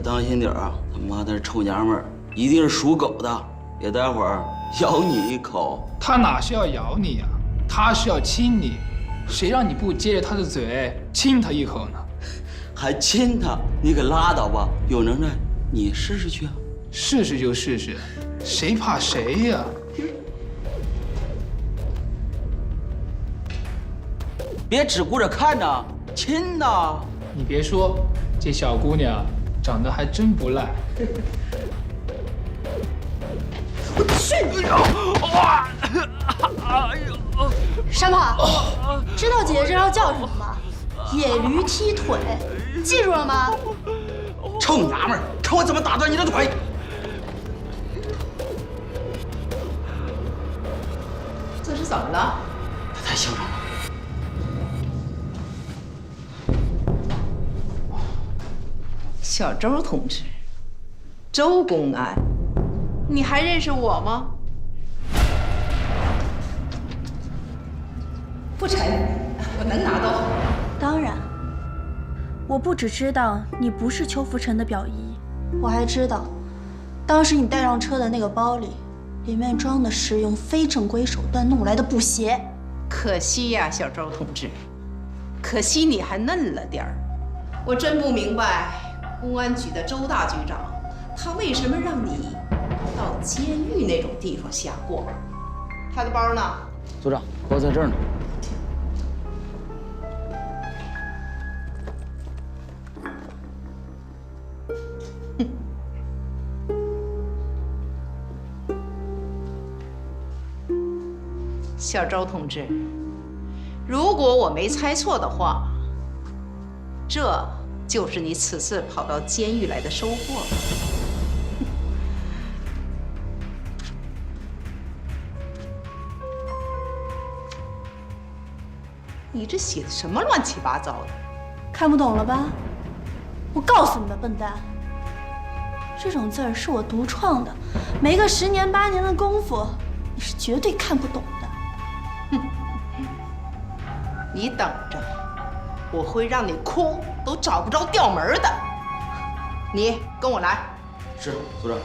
可当心点啊！他妈的臭娘们儿，一定是属狗的，别待会儿咬你一口。他哪是要咬你呀？他是要亲你，谁让你不接着他的嘴亲他一口呢？还亲他？你可拉倒吧！有能耐你试试去啊！试试就试试，谁怕谁呀？别只顾着看呐，亲呐！你别说，这小姑娘长得还真不赖。我去你！哇！哎呦！山炮，知道姐姐这招叫什么吗？野驴踢腿，记住了吗？臭娘们儿，看我怎么打断你的腿！这是怎么了？他太嚣张了。小周同志，周公安，你还认识我吗？不成，我能拿到。当然，我不只知道你不是邱福成的表姨，我还知道，当时你带上车的那个包里面装的是用非正规手段弄来的布鞋。可惜呀，小周同志，可惜你还嫩了点儿。我真不明白，公安局的周大局长，他为什么让你到监狱那种地方瞎逛？他的包呢？组长，包在这儿呢。小周同志，如果我没猜错的话，这就是你此次跑到监狱来的收获。你这写的什么乱七八糟的？看不懂了吧？我告诉你们，笨蛋，这种字儿是我独创的，没个10年8年的功夫，你是绝对看不懂的。你等着，我会让你哭都找不着调门的。你跟我来。是，组长。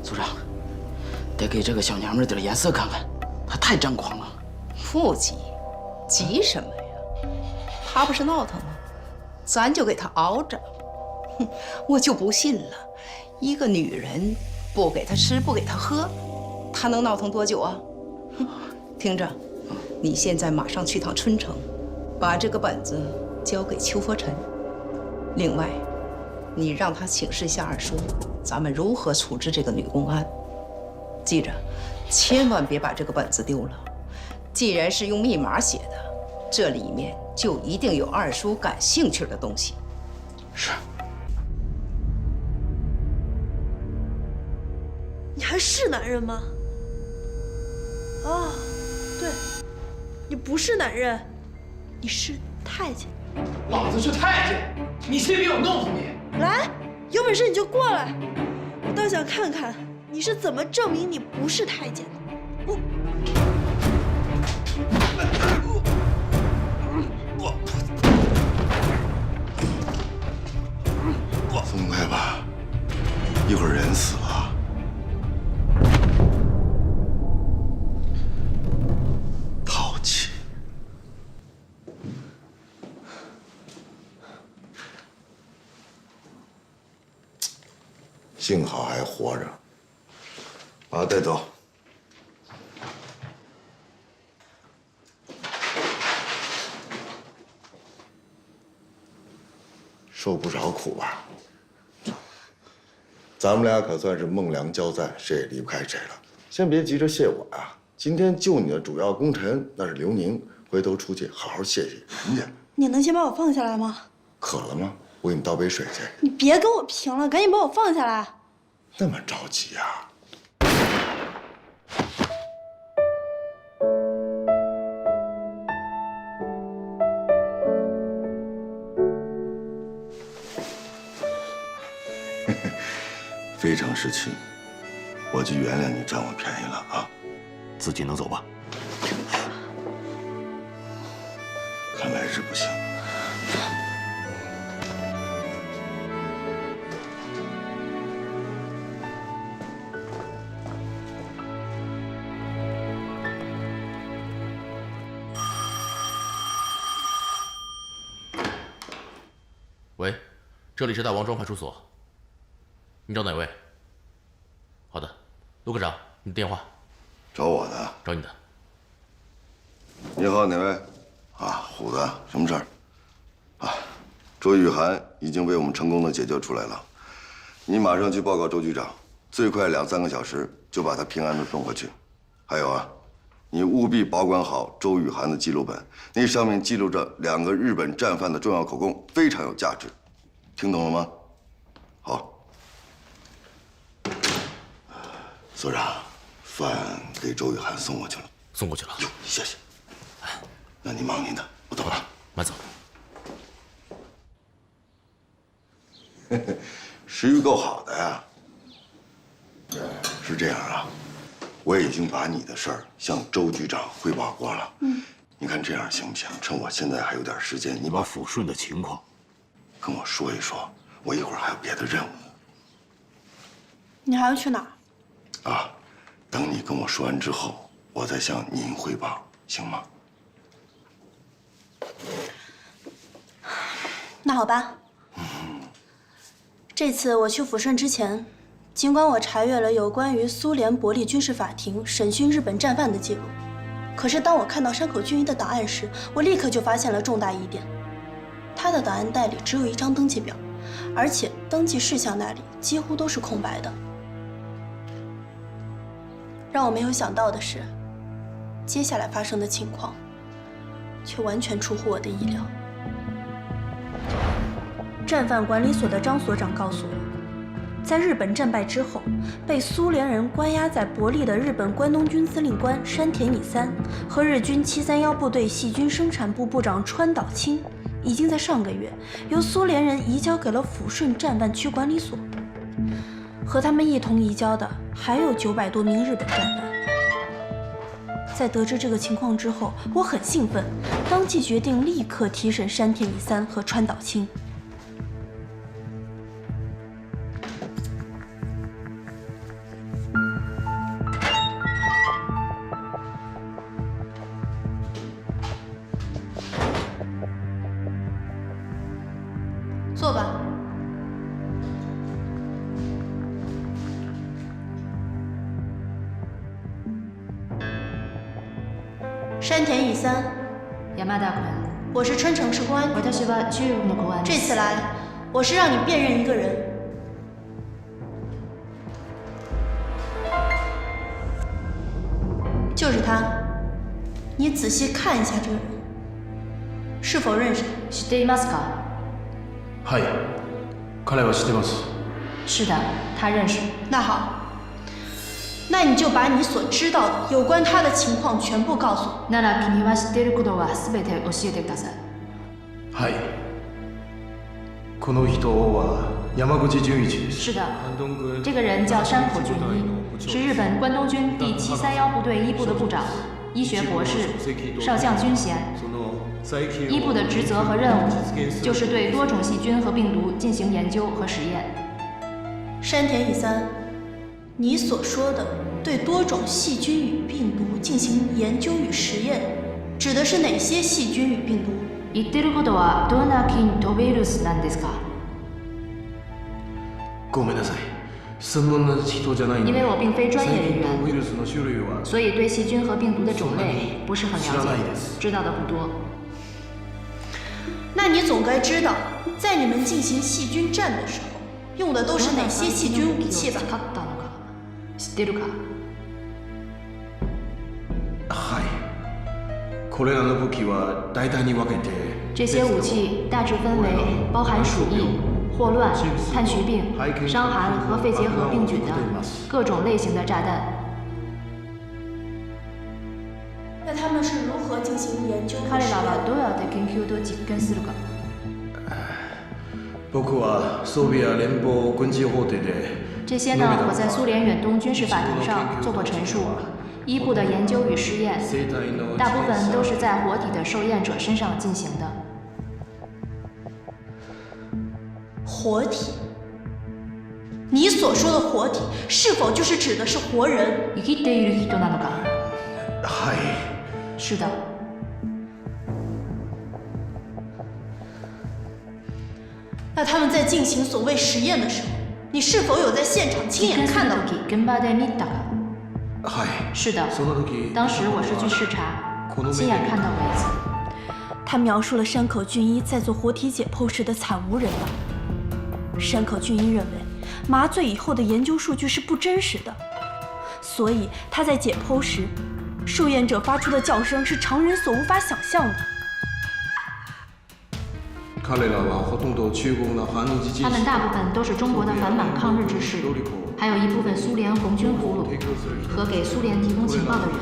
组长，得给这个小娘们点颜色看看，她太张狂了。不急，急什么呀？她不是闹腾吗？咱就给她熬着。哼，我就不信了，一个女人不给她吃不给她喝，她能闹腾多久啊？哼，听着，你现在马上去趟春城，把这个本子交给邱佛尘。另外，你让他请示下二叔，咱们如何处置这个女公安。记着，千万别把这个本子丢了。既然是用密码写的，这里面就一定有二叔感兴趣的东西。是。你还是男人吗？哦，对，你不是男人，你是太监。老子是太监，你先别我弄死你！来，有本事你就过来，我倒想看看你是怎么证明你不是太监的。松开吧，一会儿人死了。淘气。幸好还活着，把他带走。受不少苦吧？咱们俩可算是孟良交战，谁也离不开谁了。先别急着谢我呀，今天救你的主要功臣那是刘宁，回头出去好好谢谢人家。你能先把我放下来吗？渴了吗？我给你倒杯水去。你别跟我贫了，赶紧把我放下来。那么着急呀？非常时期，我就原谅你占我便宜了啊！自己能走吧？是不行。喂，这里是大王庄派出所，你找哪位？好的，陆科长，你的电话。找我的？找你的。你好，哪位？啊，虎子，什么事儿？啊，周雨涵已经被我们成功的解救出来了，你马上去报告周局长，最快2、3个小时就把他平安的送回去。还有啊，你务必保管好周雨涵的记录本，那上面记录着2个日本战犯的重要口供，非常有价值。听懂了吗？好。所长，饭给周雨涵送过去了。送过去了。哟，谢谢。那你忙您的，我走了。慢走。食欲够好的呀。是这样啊，我已经把你的事儿向周局长汇报过了。你看这样行不行？趁我现在还有点时间，你把抚顺的情况跟我说一说，我一会儿还有别的任务呢。你还要去哪儿？啊，等你跟我说完之后，我再向您汇报，行吗？那好吧。这次我去抚顺之前，尽管我查阅了有关于苏联伯利军事法庭审讯日本战犯的记录，可是当我看到山口俊一的档案时，我立刻就发现了重大疑点。他的档案袋里只有一张登记表，而且登记事项那里几乎都是空白的。让我没有想到的是，接下来发生的情况却完全出乎我的意料。战犯管理所的张所长告诉我，在日本战败之后，被苏联人关押在伯利的日本关东军司令官山田乙三和日军731部队细菌生产部部长川岛清，已经在上个月由苏联人移交给了抚顺战犯区管理所。和他们一同移交的还有900多名日本战犯。在得知这个情况之后，我很兴奋，当即决定立刻提审山田乙三和川岛清。坐吧。山田乙三，山田君。我是春城市公安局。私は中国の公安です。这次来，我是让你辨认一个人。就是他，你仔细看一下这个人，是否认识？知っていますか？はい、彼は知ってます。是的，他认识。那好。那你就把你所知道的有关他的情况全部告诉我。なら君は知っていることはすべて教えてください。はい。この人は山口純一です。是的，这个人叫山口俊一，是日本关东军第731部队一部的部长，医学博士，少将军衔。一部的职责和任务就是对多种细菌和病毒进行研究和实验。山田乙三。你所说的对多种细菌与病毒进行研究与实验，指的是哪些细菌与病毒？言ってることはどんな菌とウイルスなんですか？ごめんなさい。専門な人じゃないので。因为我并非专业人员，ウイルスの種類は所以对细菌和病毒的种类不是很了解，知道的不多。那你总该知道，在你们进行细菌战的时候，用的都是哪些细菌武器吧？知ってるか？はい。これらの武器は大体に分けて。这些武器大致分为包含鼠疫、霍乱、炭疽病、伤寒和肺结核病菌的各种类型的炸弹。那他们是如何进行研究和彼实验？らはどうやって研究と実験するか？僕はソビエ連邦軍事法廷で。这些呢，我在苏联远东军事法庭上做过陈述。一部的研究与试验，大部分都是在活体的受验者身上进行的。活体。你所说的活体，是否就是指的是活人？生きている人なのか？はい。是的。那他们在进行所谓实验的时候，你是否有在现场亲眼看到？現場で見たか？はい。是的。その時，当时我是去视察，亲眼看到过一次。他描述了山口俊一在做活体解剖时的惨无人道。山口俊一认为，麻醉以后的研究数据是不真实的，所以他在解剖时，受验者发出的叫声是常人所无法想象的。彼らはほとんど中国の反日支持。他们大部分都是中国的反满抗日志士，还有一部分苏联红军俘虏和给苏联提供情报的人。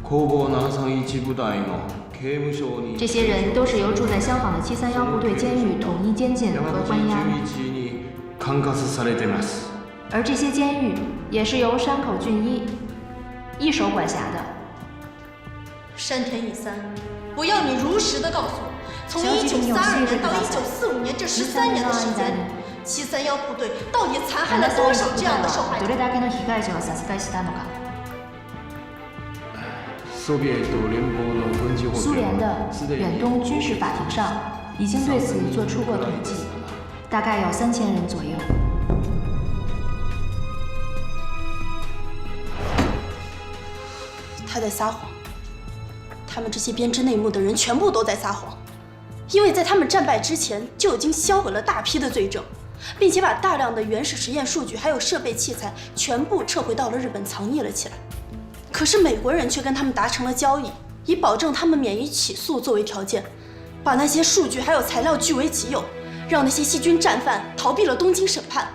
工房731部隊の刑務所に。这些人都是由住在相仿的731部队监狱统一监禁和关押。管轄されてます。而这些监狱也是由山口俊一手管辖的。山田乙三，我要你如实的告诉我，从1932年到1945年这13年的时间里，731部队到底残害了多少这样的受害者？どれだけの被害者を殺害したのか？苏联的远东军事法庭上已经对此做出过统计，大概有3000人左右。他在撒谎，他们这些编织内幕的人全部都在撒谎，因为在他们战败之前就已经销毁了大批的罪证，并且把大量的原始实验数据还有设备器材全部撤回到了日本藏匿了起来。可是美国人却跟他们达成了交易，以保证他们免于起诉作为条件，把那些数据还有材料据为己有，让那些细菌战犯逃避了东京审判。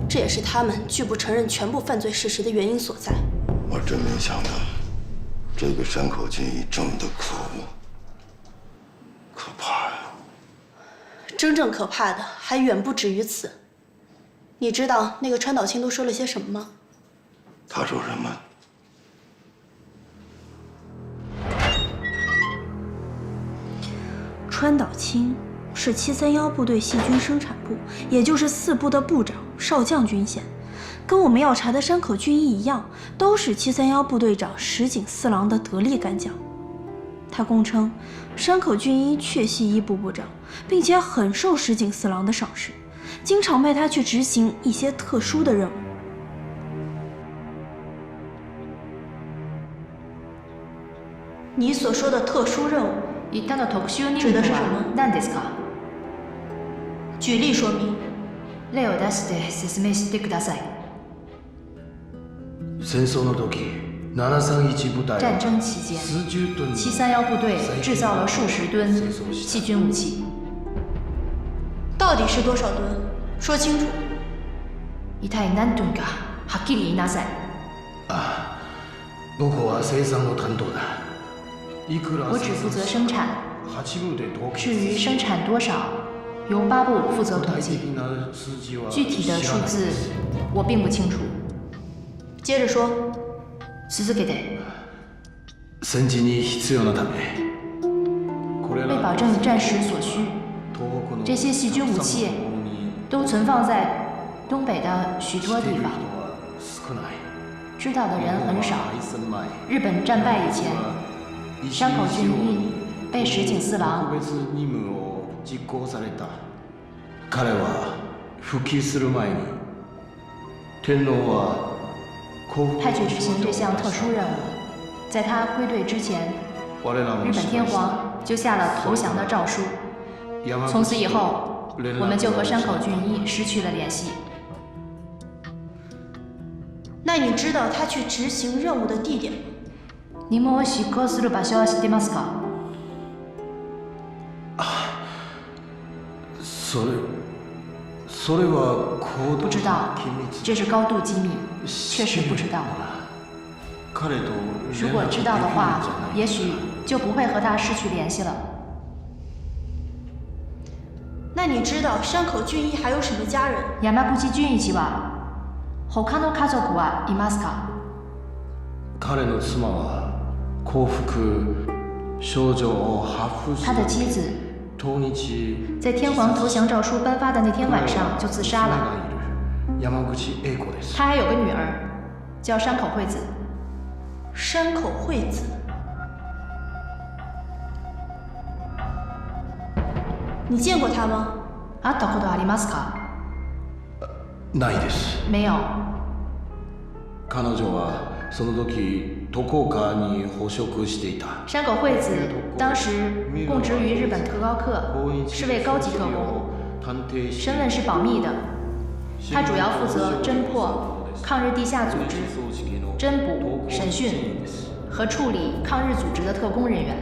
这也是他们拒不承认全部犯罪事实的原因所在。我真没想到，这个山口俊一这么的可恶、可怕呀！真正可怕的还远不止于此。你知道那个川岛清都说了些什么吗？他说什么？川岛清是731部队细菌生产部，也就是4部的部长，少将军衔。跟我们要查的山口俊一一样，都是731部队长石井四郎的得力干将。他供称，山口俊一确系一部部长，并且很受石井四郎的赏识，经常派他去执行一些特殊的任务。你所说的特殊任务，指的是什么？何ですか？举例说明。例を出して説明してください。戦争の時、731部隊战争期间，731部队制造了数十吨细菌武器。到底是多少吨？说清楚。一体何吨かはっきり言いなさい。あ、僕は生産の担当だ。我只负责生产，至于生产多少，由8部负责统计。具体的数字我并不清楚。接着说。続けて。戦時に必要なため。为保证战时所需，这些细菌武器都存放在东北的许多地方，知道的人很少。日本战败以前，山口俊一被石井四郎。彼は復帰する前に、天皇は派去执行这项特殊任务。在他归队之前，日本天皇就下了投降的诏书。从此以后，我们就和山口俊一失去了联系。那你知道他去执行任务的地点吗？任務を執行する場所は知ってますか？それは高度不知道，这是高度机密，确实不知道。如果知道的话，也许就不会和他失去联系了。那你知道山口俊一还有什么家人？山口俊一は他の家族はいますか？彼の妻は幸福少女をハーフ。他的妻子在天皇投降诏书颁发的那天晚上就自杀了。他还有个女儿，叫山口惠子。山口惠子，你见过她吗？会ったことありますか？ないです。没有。彼女はその時特攻課に捕食していた。山口惠子当时供职于日本特高课，是位高级特工，身份是保密的。他主要负责侦破抗日地下组织、侦捕、审讯和处理抗日组织的特工人员。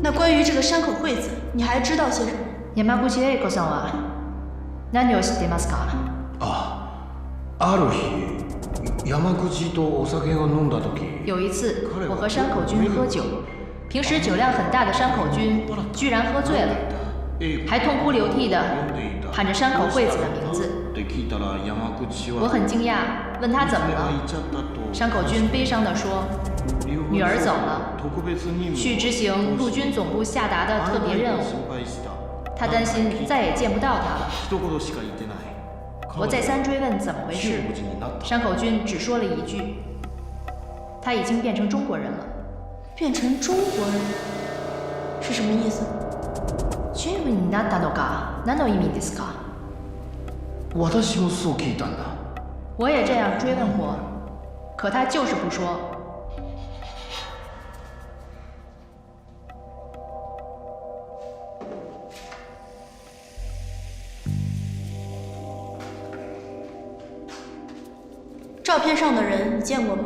那关于这个山口惠子，你还知道些什么？山口英子さんは何を知っていますか？ある日。山口とお酒を飲んだ時，有一次我和山口君喝酒，平时酒量很大的山口君居然喝醉了，还痛哭流涕的喊着山口惠子的名字。我很惊讶，问他怎么了。山口君悲伤地说：“女儿走了，去执行陆军总部下达的特别任务，他担心再也见不到她了。”我再三追问怎么回事，山口君只说了一句：“他已经变成中国人了。”变成中国人是什么意思？中国になったのか、何の意味ですか？私もそう聞いたんだ。我也这样追问过，可他就是不说。照片上的人你见过吗？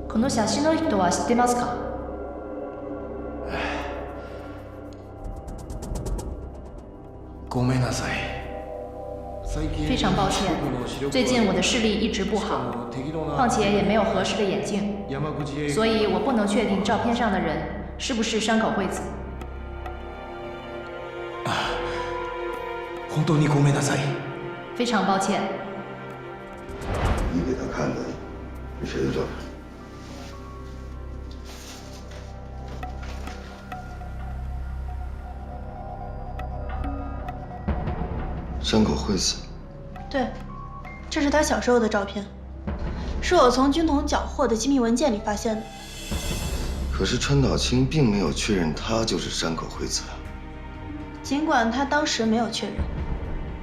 この写真の人は知ってますか？ごめんなさい。非常抱歉，最近我的视力一直不好，况且也没有合适的眼镜，所以我不能确定照片上的人是不是山口惠子。本当にごめんなさい。非常抱歉。你给他看的是谁的照片？山口惠子。对，这是他小时候的照片，是我从军统缴获的机密文件里发现的。可是川岛清并没有确认他就是山口惠子。尽管他当时没有确认，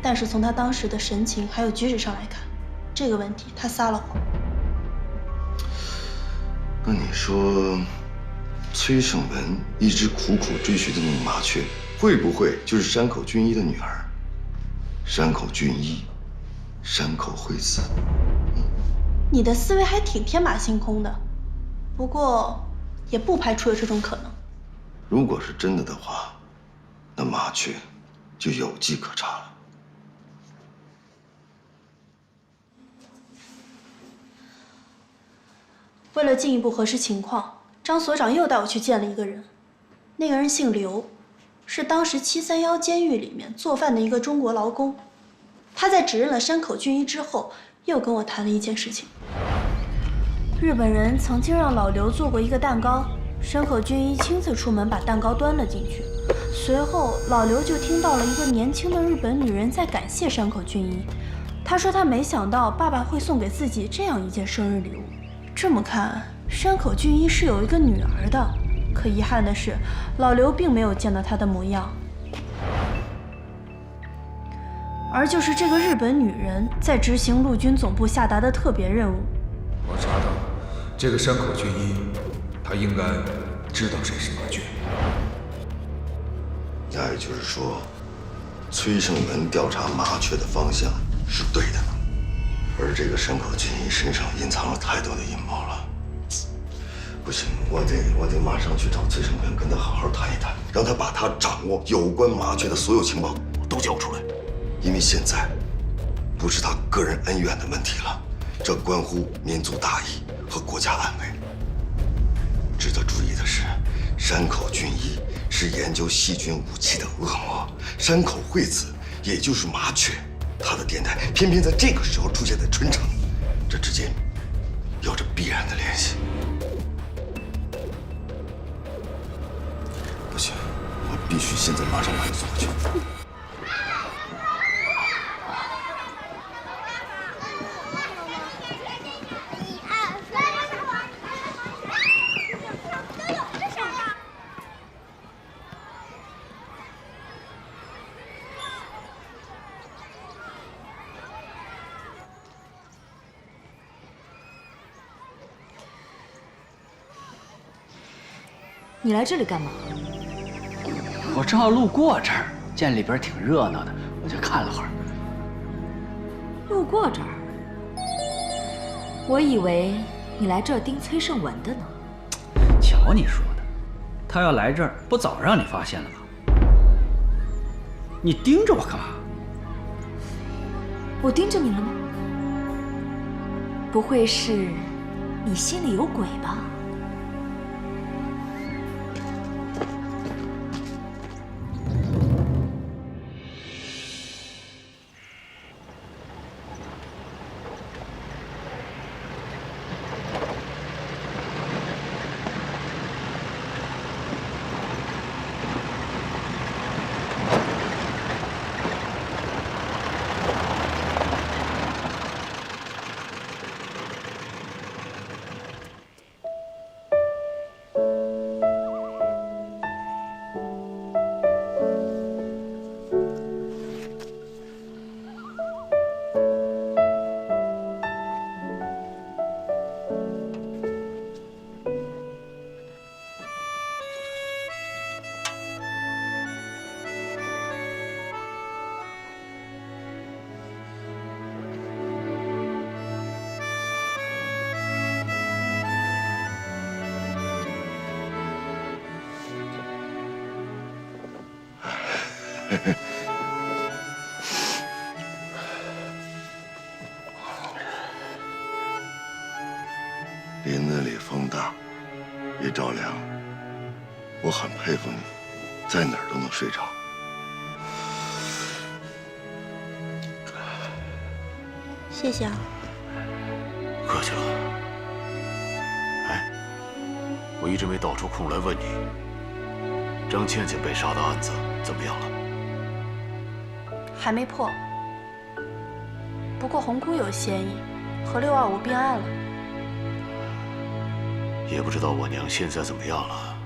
但是从他当时的神情还有举止上来看，这个问题他撒了谎。那你说，崔胜文一直苦苦追寻的那个麻雀，会不会就是山口俊一的女儿？山口俊一，山口惠子。你的思维还挺天马行空的，不过也不排除有这种可能。如果是真的的话，那麻雀就有机可查了。为了进一步核实情况，张所长又带我去见了一个人。那个人姓刘，是当时731监狱里面做饭的一个中国劳工。他在指认了山口俊一之后，又跟我谈了一件事情。日本人曾经让老刘做过一个蛋糕，山口俊一亲自出门把蛋糕端了进去。随后，老刘就听到了一个年轻的日本女人在感谢山口俊一。她说她没想到爸爸会送给自己这样一件生日礼物。这么看，山口俊一是有一个女儿的。可遗憾的是，老刘并没有见到她的模样。而就是这个日本女人在执行陆军总部下达的特别任务。我查到，这个山口俊一，他应该知道谁是麻雀。那也就是说，崔胜文调查麻雀的方向是对的，而这个山口俊一身上隐藏了太多的阴谋了。不行，我得马上去找崔胜文，跟他好好谈一谈，让他把他掌握有关麻雀的所有情报都交出来。因为现在不是他个人恩怨的问题了，这关乎民族大义和国家安危。值得注意的是，山口俊一是研究细菌武器的恶魔，山口惠子也就是麻雀，他的电台偏偏在这个时候出现在春城，这之间有着必然的联系。不行，我必须现在马上把你送回去。你来这里干嘛？我正好路过这儿，见里边挺热闹的，我就看了会儿。路过这儿，我以为你来这儿盯崔胜文的呢。瞧你说的，他要来这儿，不早让你发现了吗？你盯着我干嘛？我盯着你了吗？不会是你心里有鬼吧？林子里风大，别着凉。我很佩服你，在哪儿都能睡着。谢谢啊。客气了。哎，我一直没倒出空来问你，张倩倩被杀的案子怎么样了？还没破，不过红姑有嫌疑，和625并案了。也不知道我娘现在怎么样了。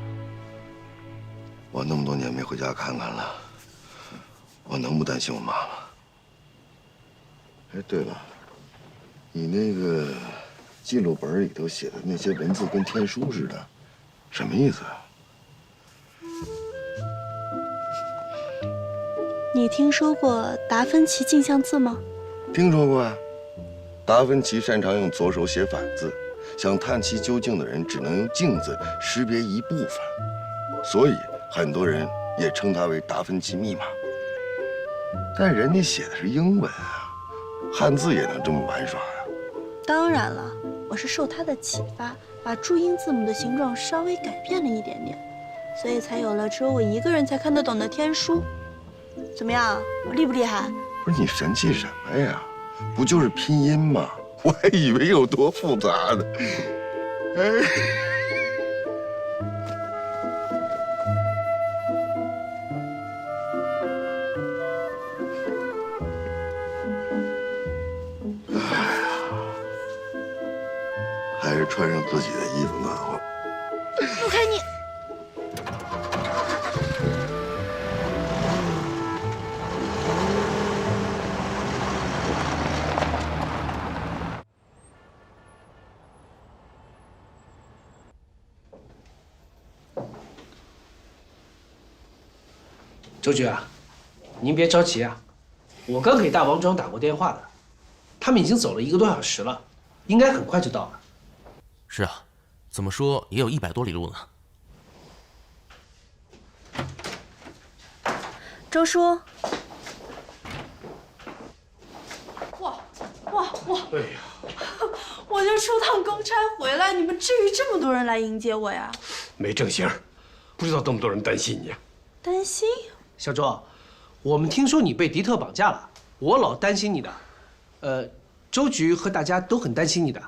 我那么多年没回家看看了，我能不担心我妈吗？哎，对了，你那个记录本里头写的那些文字跟天书似的，什么意思啊？你听说过达芬奇镜像字吗？听说过啊。达芬奇擅长用左手写反字，想探其究竟的人只能用镜子识别一部分，所以很多人也称它为达芬奇密码。但人家写的是英文啊，汉字也能这么玩耍呀？当然了，我是受他的启发，把注音字母的形状稍微改变了一点点，所以才有了只有我一个人才看得懂的天书。怎么样，我厉不厉害？不是你神气什么呀？不就是拼音吗？我还以为有多复杂呢。哎，还是穿上自己的衣服暖和。放开你！周局啊，您别着急啊，我刚给大王庄打过电话了，他们已经走了1个多小时了，应该很快就到了。是啊，怎么说也有100多里路呢。周叔，哇！哎呀，我就出趟公差回来，你们至于这么多人来迎接我呀？没正形，不知道这么多人担心你。担心？小周，我们听说你被迪特绑架了，我老担心你的，周局和大家都很担心你的。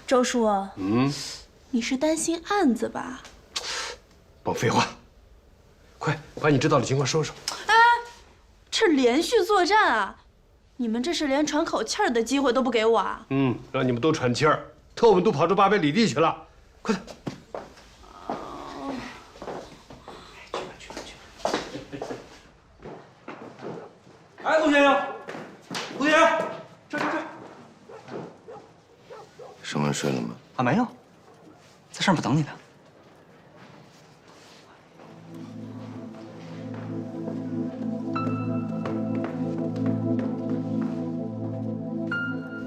周叔，你是担心案子吧？甭废话，把你知道的情况说说。哎，这连续作战啊！你们这是连喘口气儿的机会都不给我啊？让你们都喘气儿，特务们都跑出800里地去了，快点！哎，陆先生，陆先生，这。升文睡了吗？啊，没有，在上面等你呢。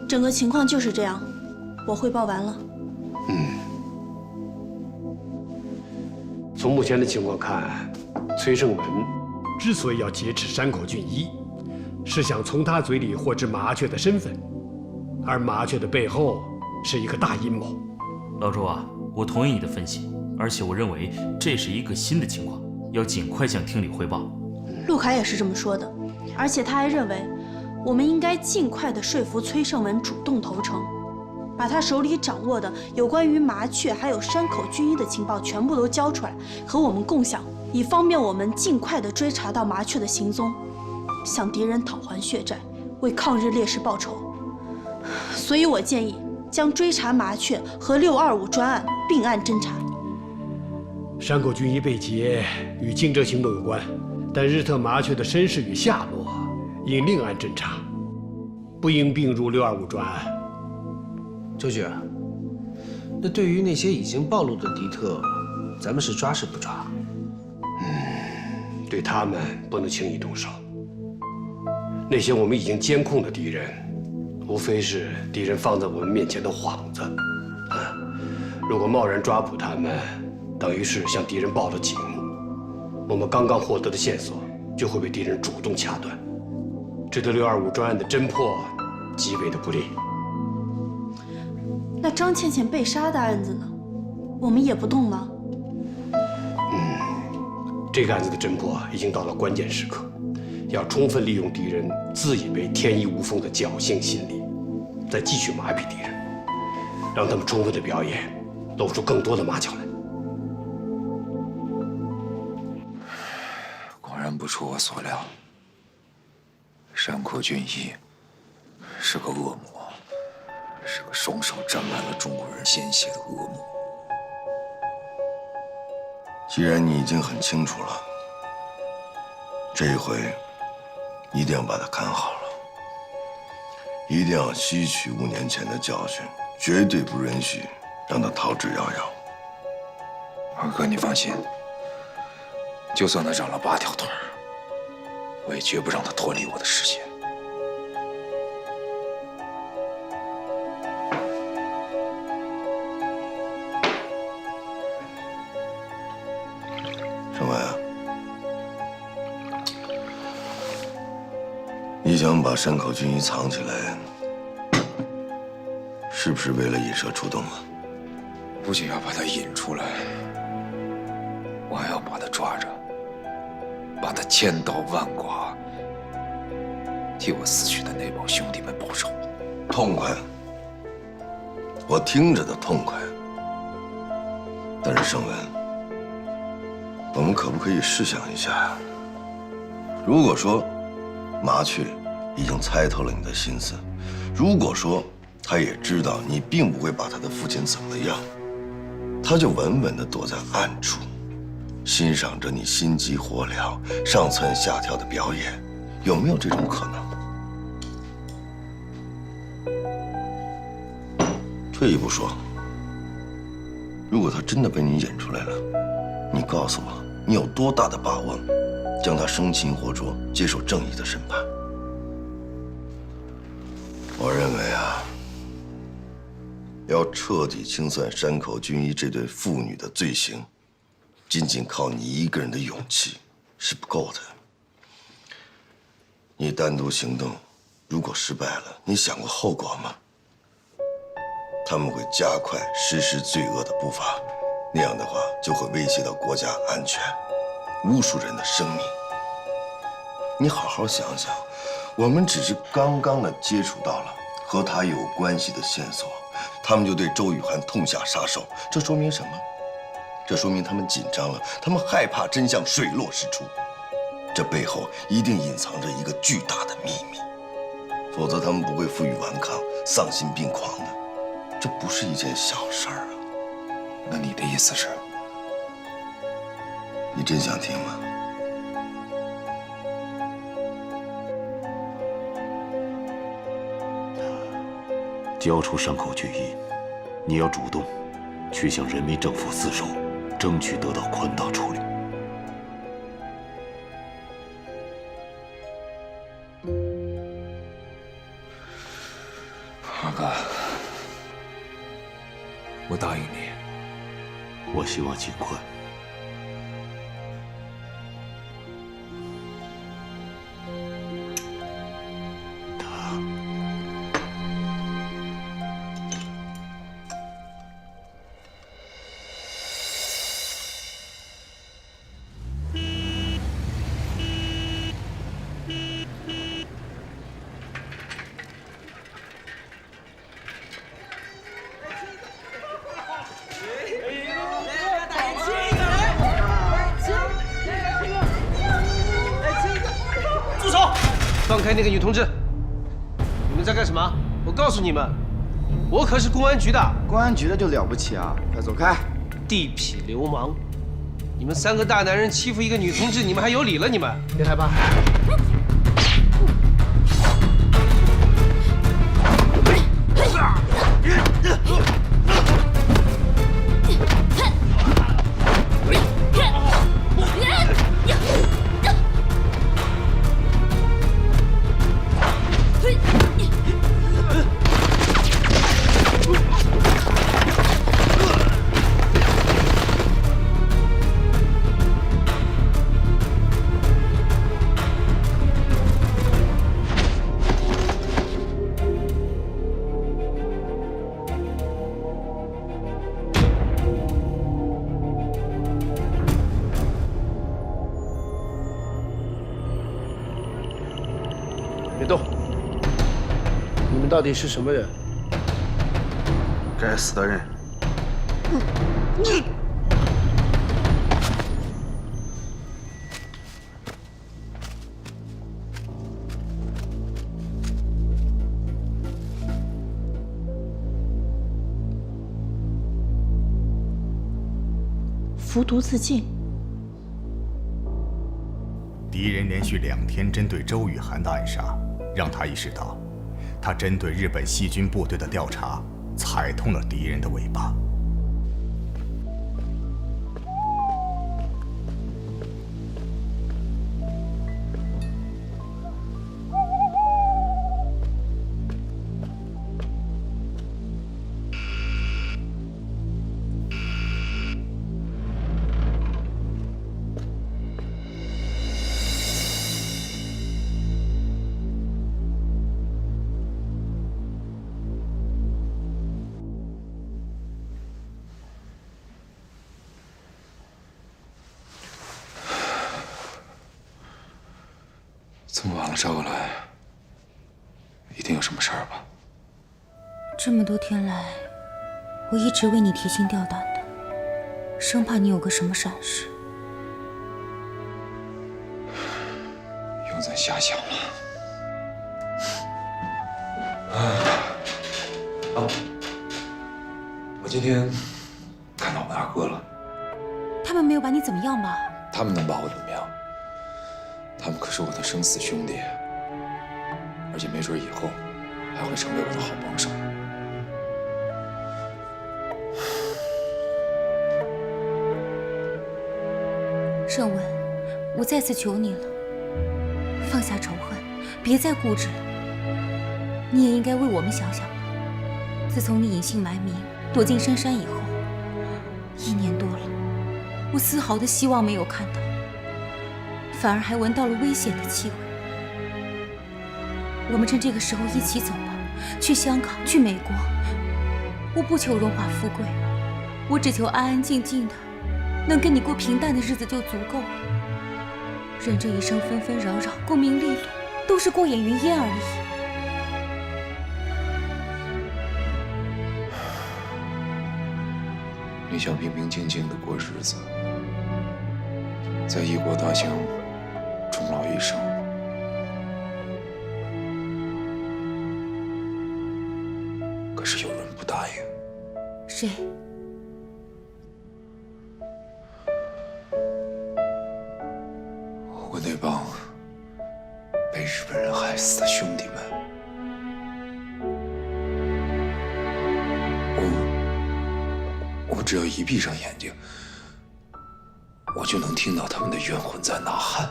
整个情况就是这样，我汇报完了。从目前的情况看，崔胜文之所以要劫持山口俊一，是想从他嘴里获知麻雀的身份，而麻雀的背后是一个大阴谋。老周啊，我同意你的分析，而且我认为这是一个新的情况，要尽快向厅里汇报。陆凯也是这么说的，而且他还认为，我们应该尽快地说服崔胜文主动投诚，把他手里掌握的有关于麻雀还有山口俊一的情报全部都交出来，和我们共享，以方便我们尽快地追查到麻雀的行踪，向敌人讨还血债，为抗日烈士报仇。所以我建议将追查麻雀和625专案并案侦查。山口俊一被劫与惊蛰行动有关，但日特麻雀的身世与下落应另案侦查，不应并入625专案。周局，那对于那些已经暴露的敌特，咱们是抓是不抓？对他们不能轻易动手。那些我们已经监控的敌人，无非是敌人放在我们面前的幌子。如果贸然抓捕他们，等于是向敌人报了警，我们刚刚获得的线索就会被敌人主动掐断，这对625专案的侦破极为的不利。那张倩倩被杀的案子呢？我们也不动吗？这个案子的侦破已经到了关键时刻，要充分利用敌人自以为天衣无缝的侥幸心理，再继续麻痹敌人，让他们充分的表演，露出更多的马脚来。果然不出我所料，山口俊一是个恶魔，是个双手沾满了中国人鲜血的恶魔。既然你已经很清楚了，这一回一定要把他看好了，一定要吸取5年前的教训，绝对不允许让他逃之夭夭。二哥，你放心，就算他长了8条腿儿，我也绝不让他脱离我的视线。盛文啊，你想把山口俊一藏起来，是不是为了引蛇出洞啊？不仅要把他引出来，我还要把他抓着，把他千刀万剐，替我死去的那帮兄弟们报仇。痛快，我听着都痛快。但是盛文，我们可不可以试想一下，如果说麻雀已经猜透了你的心思，如果说他也知道你并不会把他的父亲怎么样，他就稳稳地躲在暗处，欣赏着你心急火燎、上蹿下跳的表演，有没有这种可能？退一步说，如果他真的被你演出来了，你告诉我，你有多大的把握将他生擒活捉，接受正义的审判？我认为啊，要彻底清算山口俊一这对父女的罪行，仅仅靠你一个人的勇气是不够的。你单独行动，如果失败了，你想过后果吗？他们会加快实施罪恶的步伐，那样的话就会威胁到国家安全，无数人的生命。你好好想想，我们只是刚刚的接触到了和他有关系的线索，他们就对周雨涵痛下杀手，这说明什么？这说明他们紧张了，他们害怕真相水落石出。这背后一定隐藏着一个巨大的秘密，否则他们不会负隅顽抗、丧心病狂的。这不是一件小事儿啊。那你的意思是？你真想听吗？交出山口俊一，你要主动去向人民政府自首，争取得到宽大处理。阿甘，我答应你。我希望尽快。放开那个女同志！你们在干什么？我告诉你们，我可是公安局的。公安局的就了不起啊！快走开！地痞流氓！你们3个大男人欺负一个女同志，你们还有理了？你们别害怕。别动！你们到底是什么人？该死的人！服毒自尽。敌人连续2天针对周雨涵的暗杀，让他意识到，他针对日本细菌部队的调查踩痛了敌人的尾巴。这么晚了找我来，一定有什么事儿吧？这么多天来，我一直为你提心吊胆的，生怕你有个什么闪失。又在瞎想了。我今天看到我大哥了。他们没有把你怎么样吧？他们能把我怎么样？他们可是我的生死兄弟，而且没准以后还会成为我的好帮手。盛文，我再次求你了，放下仇恨，别再固执了。你也应该为我们想想了。自从你隐姓埋名躲进深山以后，1年多了，我丝毫的希望没有看到，反而还闻到了危险的气味。我们趁这个时候一起走吧，去香港，去美国。我不求荣华富贵，我只求安安静静的，能跟你过平淡的日子就足够了。人这一生纷纷扰扰，功名利禄，都是过眼云烟而已。你想平平静静的过日子，在异国他乡终老一生。可是有人不答应。谁？我那帮被日本人害死的兄弟们。我只要一闭上眼睛，我就能听到他们的冤魂在呐喊。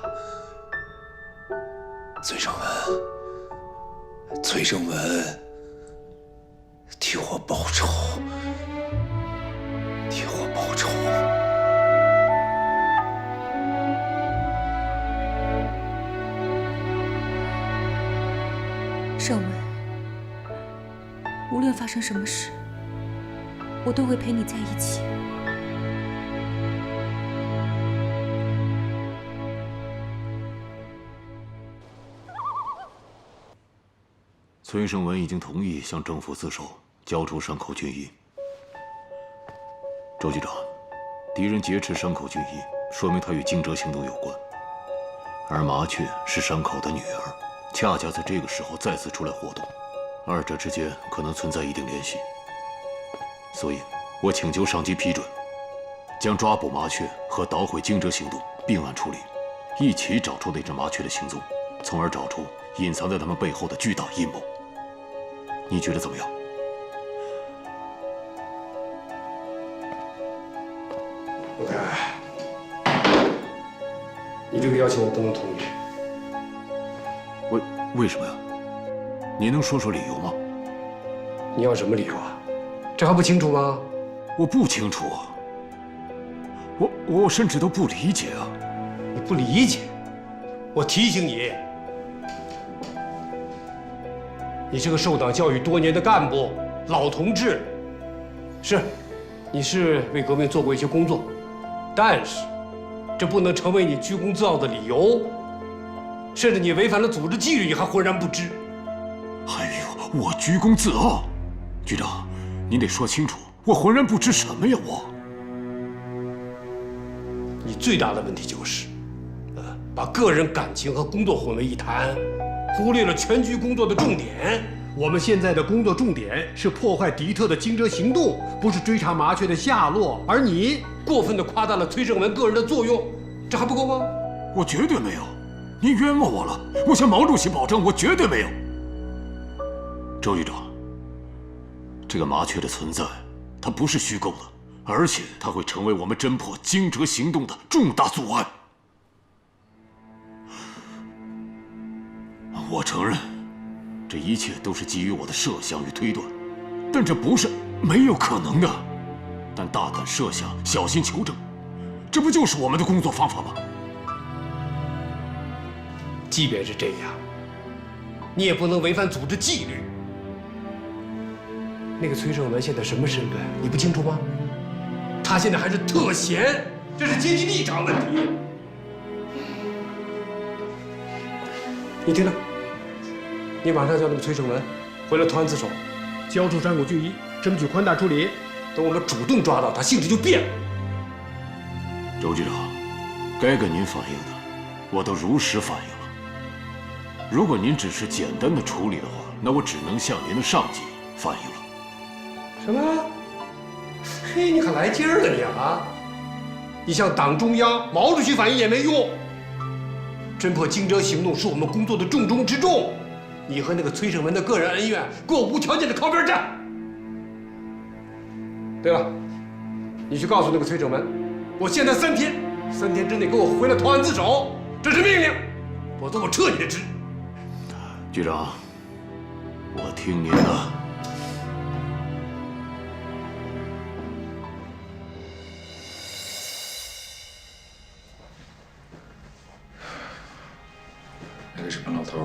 崔胜文，崔胜文，替我报仇，替我报仇。胜文，无论发生什么事，我都会陪你在一起。崔胜文已经同意向政府自首，交出山口俊一。周局长，敌人劫持山口俊一，说明他与惊蛰行动有关。而麻雀是山口的女儿，恰恰在这个时候再次出来活动，二者之间可能存在一定联系。所以，我请求上级批准，将抓捕麻雀和捣毁惊蛰行动并案处理，一起找出那只麻雀的行踪，从而找出隐藏在他们背后的巨大阴谋。你觉得怎么样？陆凯，你这个要求我不能同意。为什么呀？你能说说理由吗？你要什么理由啊？这还不清楚吗？我不清楚啊。我甚至都不理解啊。你不理解？我提醒你，你是个受党教育多年的干部，老同志。是，你是为革命做过一些工作，但是这不能成为你居功自傲的理由。甚至你违反了组织纪律，你还浑然不知。哎呦，我居功自傲？局长，您得说清楚，我浑然不知什么呀？你最大的问题就是，把个人感情和工作混为一谈，忽略了全局工作的重点。我们现在的工作重点是破坏敌特的惊蛰行动，不是追查麻雀的下落。而你过分地夸大了崔胜文个人的作用，这还不够吗？我绝对没有，您冤枉我了。我向毛主席保证，我绝对没有。周局长，这个麻雀的存在，它不是虚构的，而且它会成为我们侦破惊蛰行动的重大阻碍。我承认，这一切都是基于我的设想与推断，但这不是没有可能的。但大胆设想，小心求证，这不就是我们的工作方法吗？即便是这样，你也不能违反组织纪律。那个崔胜文现在什么身份，你不清楚吗？他现在还是特闲，这是阶级立场问题。你听着，你马上叫那个崔胜文回来投案自首，交出山口俊一，争取宽大处理。等我们主动抓到他，性质就变了。周局长，该跟您反映的，我都如实反映了。如果您只是简单的处理的话，那我只能向您的上级反映了。什么？嘿，你可来劲儿了你啊！你向党中央、毛主席反映也没用。侦破惊蛰行动是我们工作的重中之重，你和那个崔胜文的个人恩怨，给我无条件的靠边站。对了，你去告诉那个崔胜文，我现在3天之内给我回来投案自首，这是命令，否则我撤你的职。局长，我听您的。那个日本老头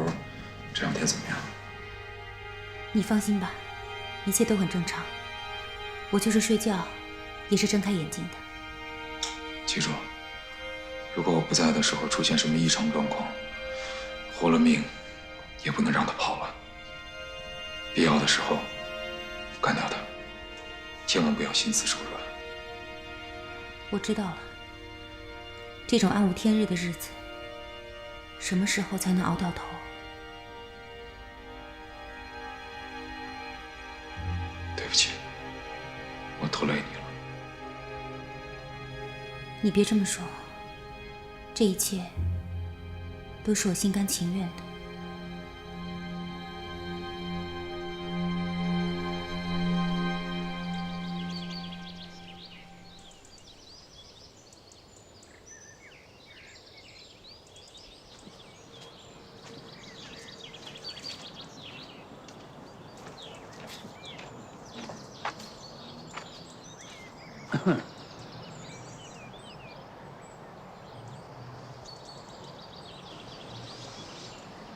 这2天怎么样？你放心吧，一切都很正常。我就是睡觉，也是睁开眼睛的。记住，如果我不在的时候出现什么异常状况，活了命也不能让他跑了。必要的时候干掉他，千万不要心慈手软。我知道了，这种暗无天日的日子，什么时候才能熬到头？对不起，我拖累你了。你别这么说，这一切都是我心甘情愿的。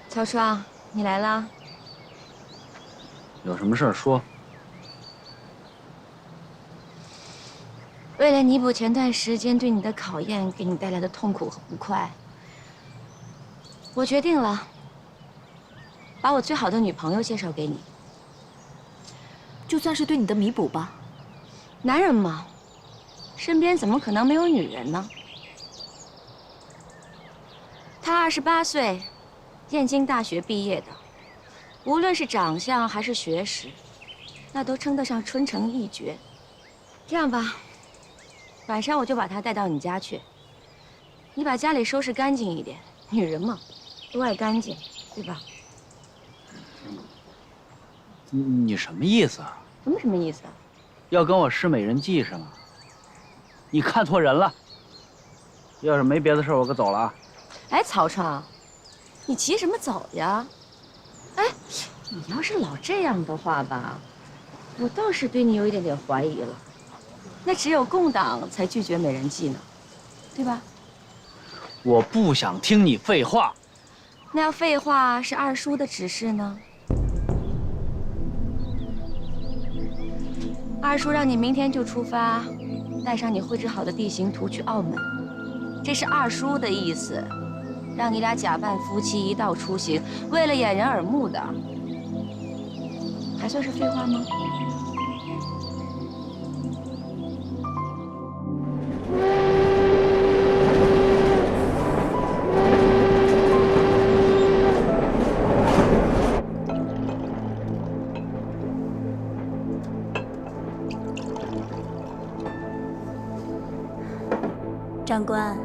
乔双，你来啦？有什么事儿说。为了弥补前段时间对你的考验给你带来的痛苦和不快，我决定了，把我最好的女朋友介绍给你。就算是对你的弥补吧。男人嘛，身边怎么可能没有女人呢？他28岁。燕京大学毕业的，无论是长相还是学识，那都称得上春城一绝。这样吧，晚上我就把她带到你家去，你把家里收拾干净一点。女人嘛，都爱干净，对吧？你什么意思啊？什么意思啊？要跟我施美人计是吗？你看错人了。要是没别的事，我可走了啊。哎，曹创。你急什么走呀？哎，你要是老这样的话吧，我倒是对你有一点点怀疑了。那只有共党才拒绝美人计呢，对吧？我不想听你废话。那要废话是二叔的指示呢？二叔让你明天就出发，带上你绘制好的地形图去澳门，这是二叔的意思。让你俩假扮夫妻一道出行，为了掩人耳目的，还算是废话吗？长官，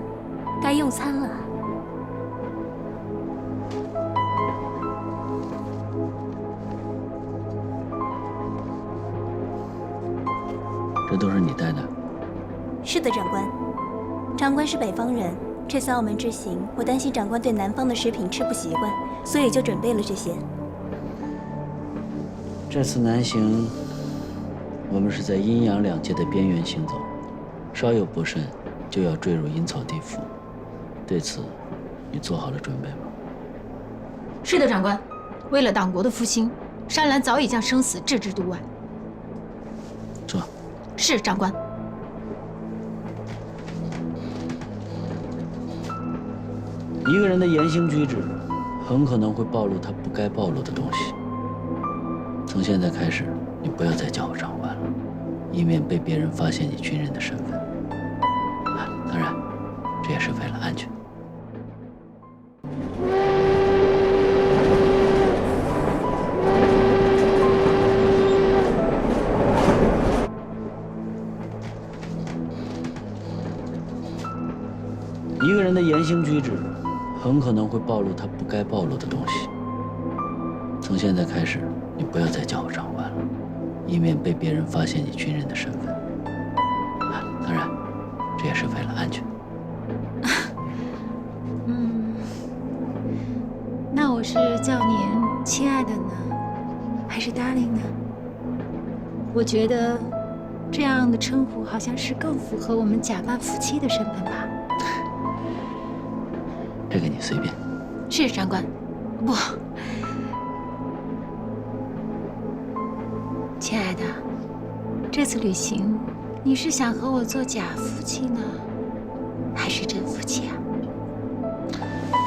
该用餐了。这都是你带的？是的，长官。长官是北方人，这次澳门之行，我担心长官对南方的食品吃不习惯，所以就准备了这些。这次南行，我们是在阴阳两界的边缘行走，稍有不慎，就要坠入阴曹地府。对此，你做好了准备吗？是的，长官。为了党国的复兴，山岚早已将生死置之度外。坐。是，长官。一个人的言行举止，很可能会暴露他不该暴露的东西。从现在开始，你不要再叫我长官了，以免被别人发现你军人的身份。当然，这也是为了安全。一个人的言行举止，很可能会暴露他不该暴露的东西。从现在开始，你不要再叫我长官了，以免被别人发现你军人的身份。当然，这也是为了安全。那我是叫您亲爱的呢，还是 darling 呢？我觉得这样的称呼好像是更符合我们假扮夫妻的身份吧。这个你随便。是长官。不，亲爱的，这次旅行你是想和我做假夫妻呢，还是真夫妻啊？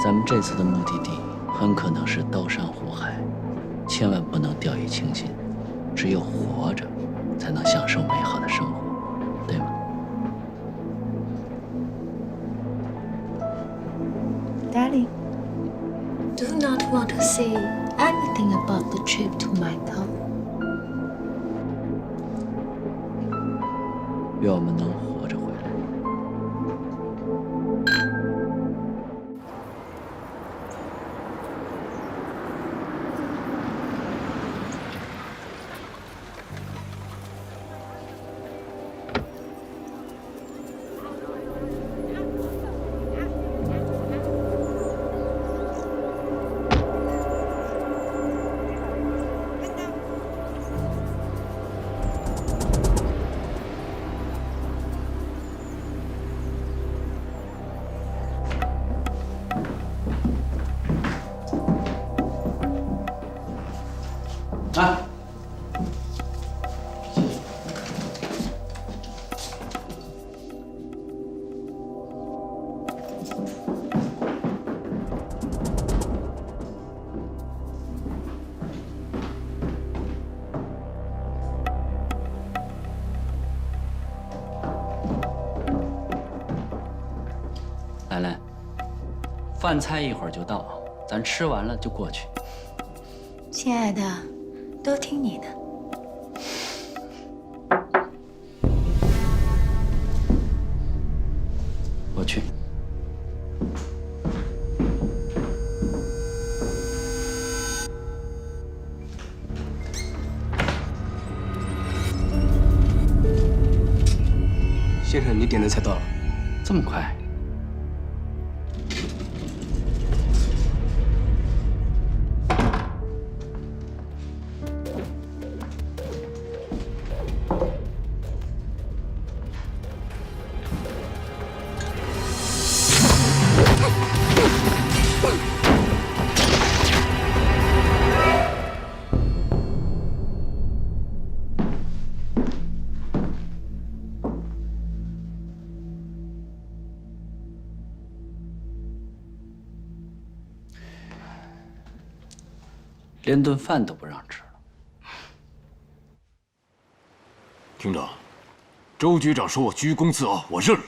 咱们这次的目的地很可能是刀山火海，千万不能掉以轻心。只有活着，才能享受美好的生活，对吗？ Darling, do you not want to say anything about the trip to Macau? 愿我们能活着回来。哎，兰兰，饭菜一会儿就到，咱吃完了就过去。亲爱的，都听你的。我去。先生，你点的菜到了。这么快？连顿饭都不让吃了。厅长，周局长说我居功自傲，我认了，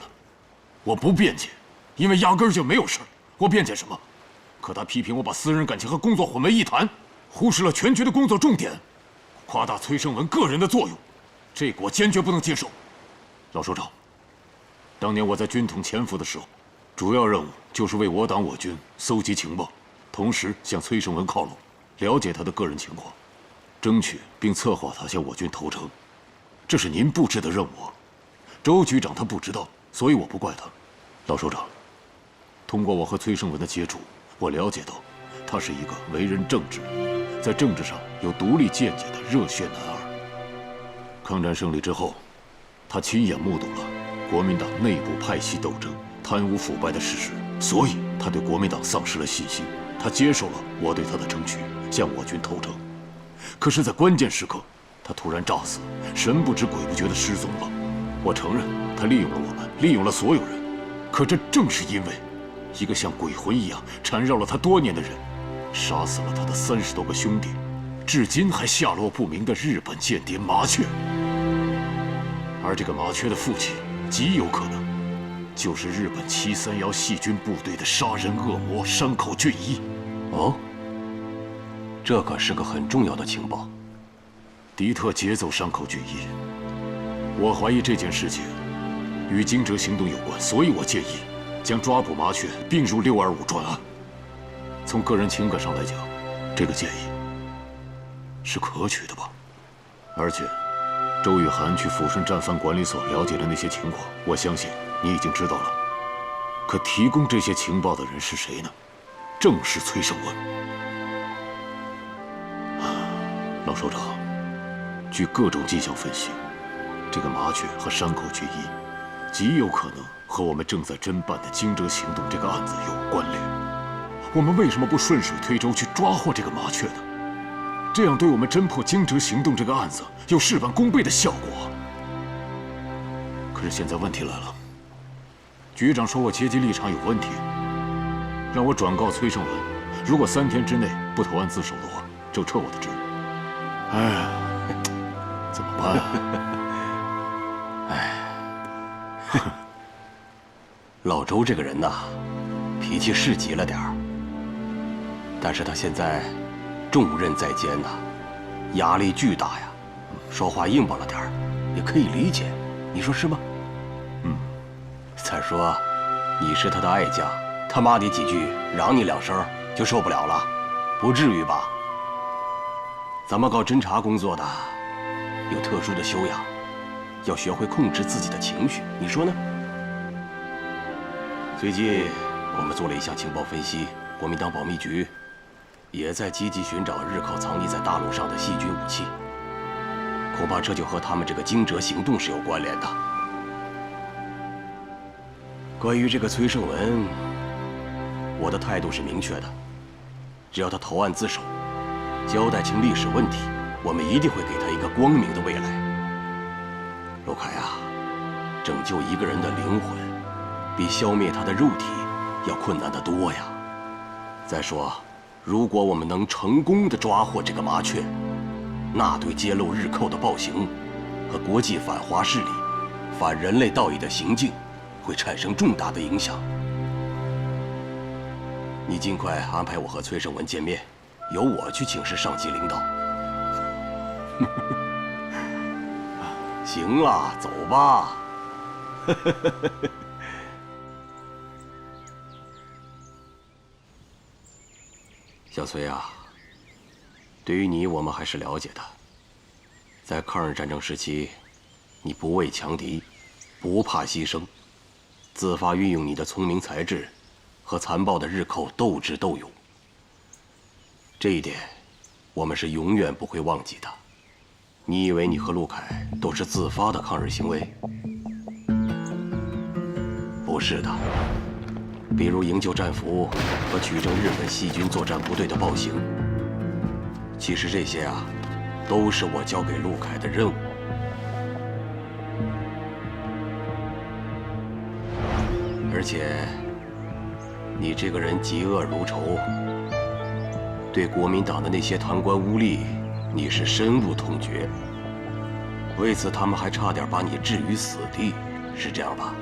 我不辩解，因为压根儿就没有事儿，我辩解什么？可他批评我把私人感情和工作混为一谈，忽视了全局的工作重点，夸大崔胜文个人的作用，这个我坚决不能接受。老首长，当年我在军统潜伏的时候，主要任务就是为我党我军搜集情报，同时向崔胜文靠拢。了解他的个人情况，争取并策划他向我军投诚，这是您布置的任务。周局长他不知道，所以我不怪他。老首长，通过我和崔胜文的接触，我了解到，他是一个为人正直，在政治上有独立见解的热血男儿。抗战胜利之后，他亲眼目睹了国民党内部派系斗争、贪污腐败的事实，所以他对国民党丧失了信心。他接受了我对他的争取，向我军投诚。可是，在关键时刻，他突然诈死，神不知鬼不觉地失踪了。我承认，他利用了我们，利用了所有人。可这正是因为一个像鬼魂一样缠绕了他多年的人，杀死了他的30多个兄弟，至今还下落不明的日本间谍麻雀。而这个麻雀的父亲，极有可能就是日本731细菌部队的杀人恶魔山口俊一。哦，这可是个很重要的情报。敌特劫走山口俊一，我怀疑这件事情与惊蛰行动有关，所以我建议将抓捕麻雀并入625专案。从个人情感上来讲，这个建议是可取的吧？而且，周雨涵去抚顺战犯管理所了解的那些情况，我相信你已经知道了。可提供这些情报的人是谁呢？正是崔胜文。老首长，据各种迹象分析，这个麻雀和山口俊一极有可能和我们正在侦办的惊蛰行动这个案子有关联。我们为什么不顺水推舟去抓获这个麻雀呢？这样对我们侦破惊蛰行动这个案子有事半功倍的效果。可是现在问题来了，局长说我阶级立场有问题，让我转告崔胜文，如果3天之内不投案自首的话，就撤我的职。哎，怎么办啊？哎，老周这个人呐，脾气是急了点儿，但是他现在重任在肩呐，压力巨大呀，说话硬邦了点儿，也可以理解，你说是吗？再说，你是他的爱将，他骂你几句，嚷你2声就受不了了，不至于吧？咱们搞侦查工作的，有特殊的修养，要学会控制自己的情绪，你说呢？最近我们做了一项情报分析，国民党保密局也在积极寻找日寇藏匿在大陆上的细菌武器，恐怕这就和他们这个惊蛰行动是有关联的。关于这个崔胜文，我的态度是明确的，只要他投案自首，交代清历史问题，我们一定会给他一个光明的未来。陆凯啊，拯救一个人的灵魂，比消灭他的肉体要困难得多呀。再说，如果我们能成功地抓获这个麻雀，那对揭露日寇的暴行和国际反华势力、反人类道义的行径会产生重大的影响。你尽快安排我和崔胜文见面，由我去请示上级领导。行了，走吧。小崔啊，对于你我们还是了解的。在抗日战争时期，你不畏强敌，不怕牺牲，自发运用你的聪明才智，和残暴的日寇斗智斗勇。这一点，我们是永远不会忘记的。你以为你和陆凯都是自发的抗日行为？不是的。比如营救战俘和取证日本细菌作战部队的暴行，其实这些啊，都是我交给陆凯的任务。而且，你这个人嫉恶如仇，对国民党的那些贪官污吏，你是深恶痛绝。为此，他们还差点把你置于死地，是这样吧？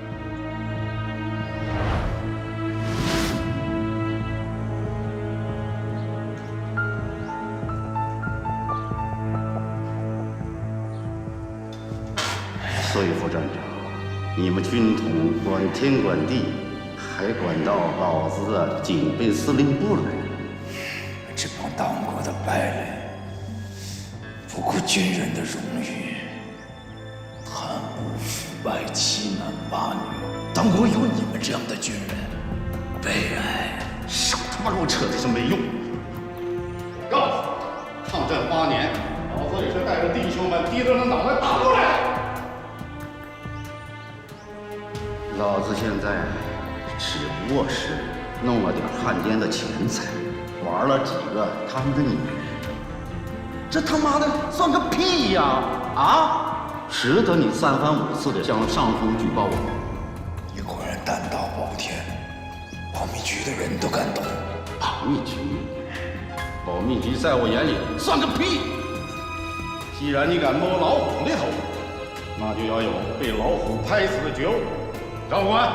所以，副站长，你们军统管天管地，还管到老子的警备司令部来。这帮党国的败类，不顾军人的荣誉，贪污腐败、欺男霸女。党国有你们这样的军人，悲哀。少他妈给我扯这些没用！告诉你，抗战8年，老子也是带着弟兄们低着那脑袋打过来。老子现在只不过是弄了点汉奸的钱财，玩了几个他们的女人，这他妈的算个屁呀！啊，值得你3番5次的向上峰举报我？你果然胆大包天，保密局的人都敢动。保密局，保密局在我眼里算个屁！既然你敢摸老虎的头，那就要有被老虎拍死的觉悟。长官，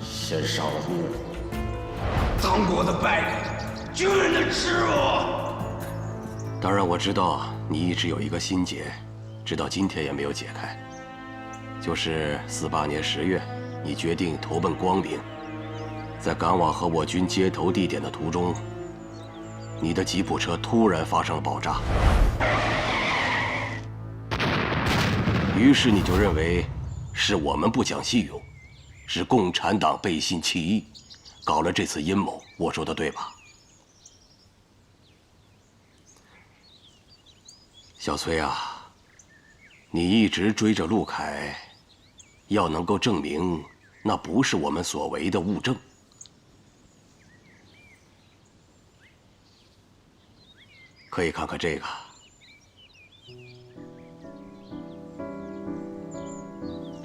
先杀了他们！党国的败类，军人的耻辱！当然，我知道你一直有一个心结，直到今天也没有解开。就是48年10月，你决定投奔光明，在赶往和我军接头地点的途中，你的吉普车突然发生了爆炸，于是你就认为是我们不讲信用，是共产党背信弃义，搞了这次阴谋。我说的对吧？小崔啊，你一直追着陆凯，要能够证明那不是我们所为的物证。可以看看这个。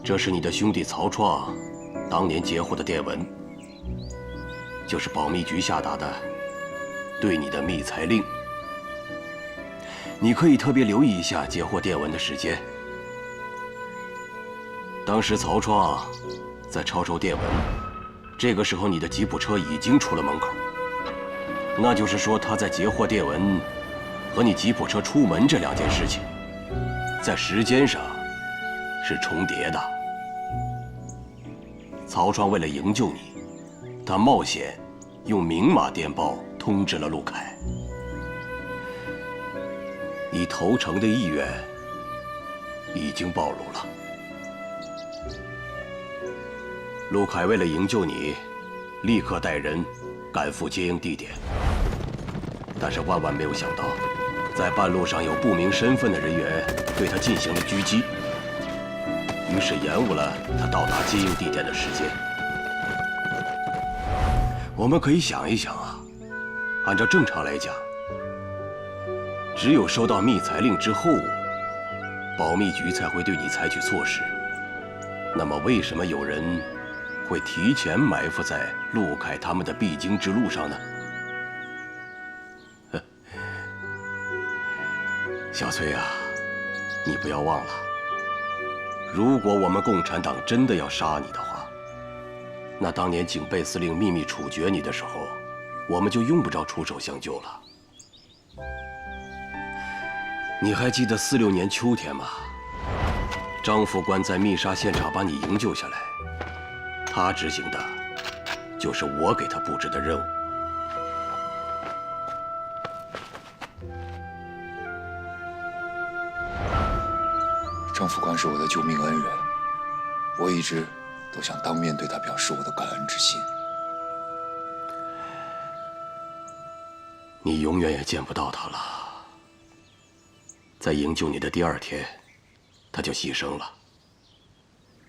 这是你的兄弟曹创当年截获的电文，就是保密局下达的对你的密裁令。你可以特别留意一下截获电文的时间。当时曹创在抄收电文，这个时候你的吉普车已经出了门口，那就是说他在截获电文和你吉普车出门这2件事情，在时间上是重叠的。曹创为了营救你，他冒险用明码电报通知了陆凯。你投诚的意愿已经暴露了。陆凯为了营救你，立刻带人赶赴接应地点，但是万万没有想到，在半路上有不明身份的人员对他进行了狙击，于是延误了他到达接应地点的时间。我们可以想一想啊，按照正常来讲，只有收到密裁令之后，保密局才会对你采取措施。那么为什么有人会提前埋伏在陆凯他们的必经之路上呢？小崔啊，你不要忘了，如果我们共产党真的要杀你的话，那当年警备司令秘密处决你的时候，我们就用不着出手相救了。你还记得46年秋天吗？张副官在密杀现场把你营救下来，他执行的就是我给他布置的任务。张副官是我的救命恩人，我一直都想当面对他表示我的感恩之心。你永远也见不到他了。在营救你的第2天，他就牺牲了。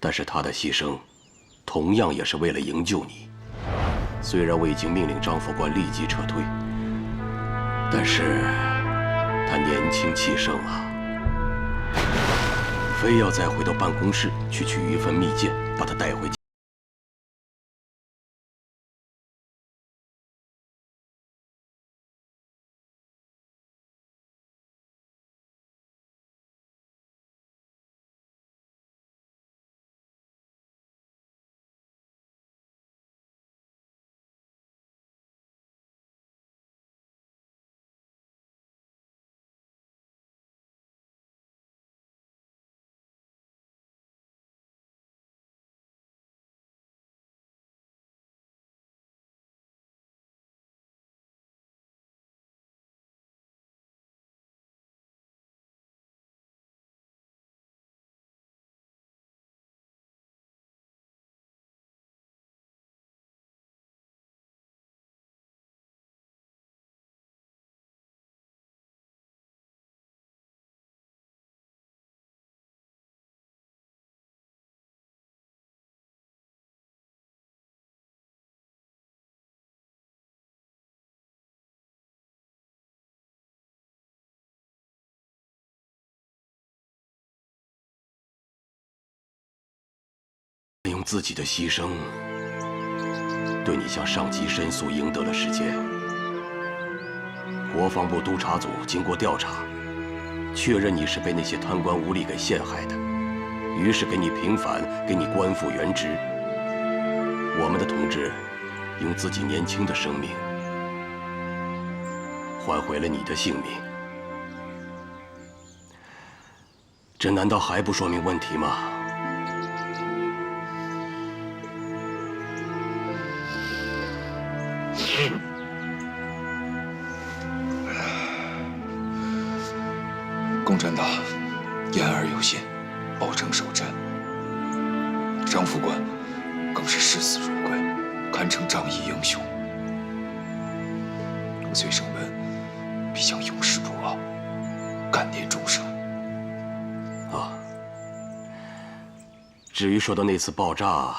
但是他的牺牲，同样也是为了营救你。虽然我已经命令张副官立即撤退，但是他年轻气盛啊，非要再回到办公室去取一份密件，把他带回家。用自己的牺牲对你向上级申诉赢得了时间。国防部督察组经过调查，确认你是被那些贪官污吏给陷害的，于是给你平反，给你官复原职。我们的同志用自己年轻的生命换回了你的性命，这难道还不说明问题吗？共产党言而有信，保证守战。张副官更是视死如归，堪称仗义英雄。我崔胜文必将永世不忘，感念终生。啊，至于说到那次爆炸，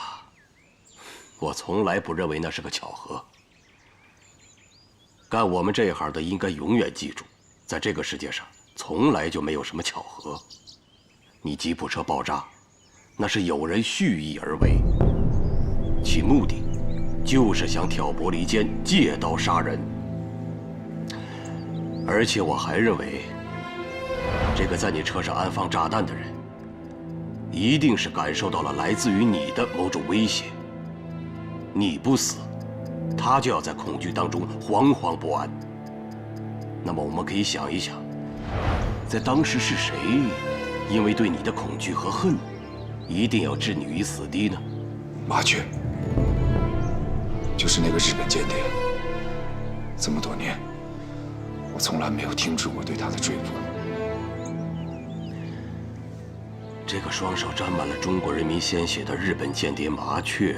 我从来不认为那是个巧合。干我们这一行的应该永远记住，在这个世界上从来就没有什么巧合。你吉普车爆炸，那是有人蓄意而为，其目的就是想挑拨离间，借刀杀人。而且我还认为，这个在你车上安放炸弹的人，一定是感受到了来自于你的某种威胁。你不死，他就要在恐惧当中惶惶不安。那么我们可以想一想，在当时是谁因为对你的恐惧和恨，一定要置你于死地呢？麻雀，就是那个日本间谍。这么多年，我从来没有停止过对他的追捕。这个双手沾满了中国人民鲜血的日本间谍麻雀，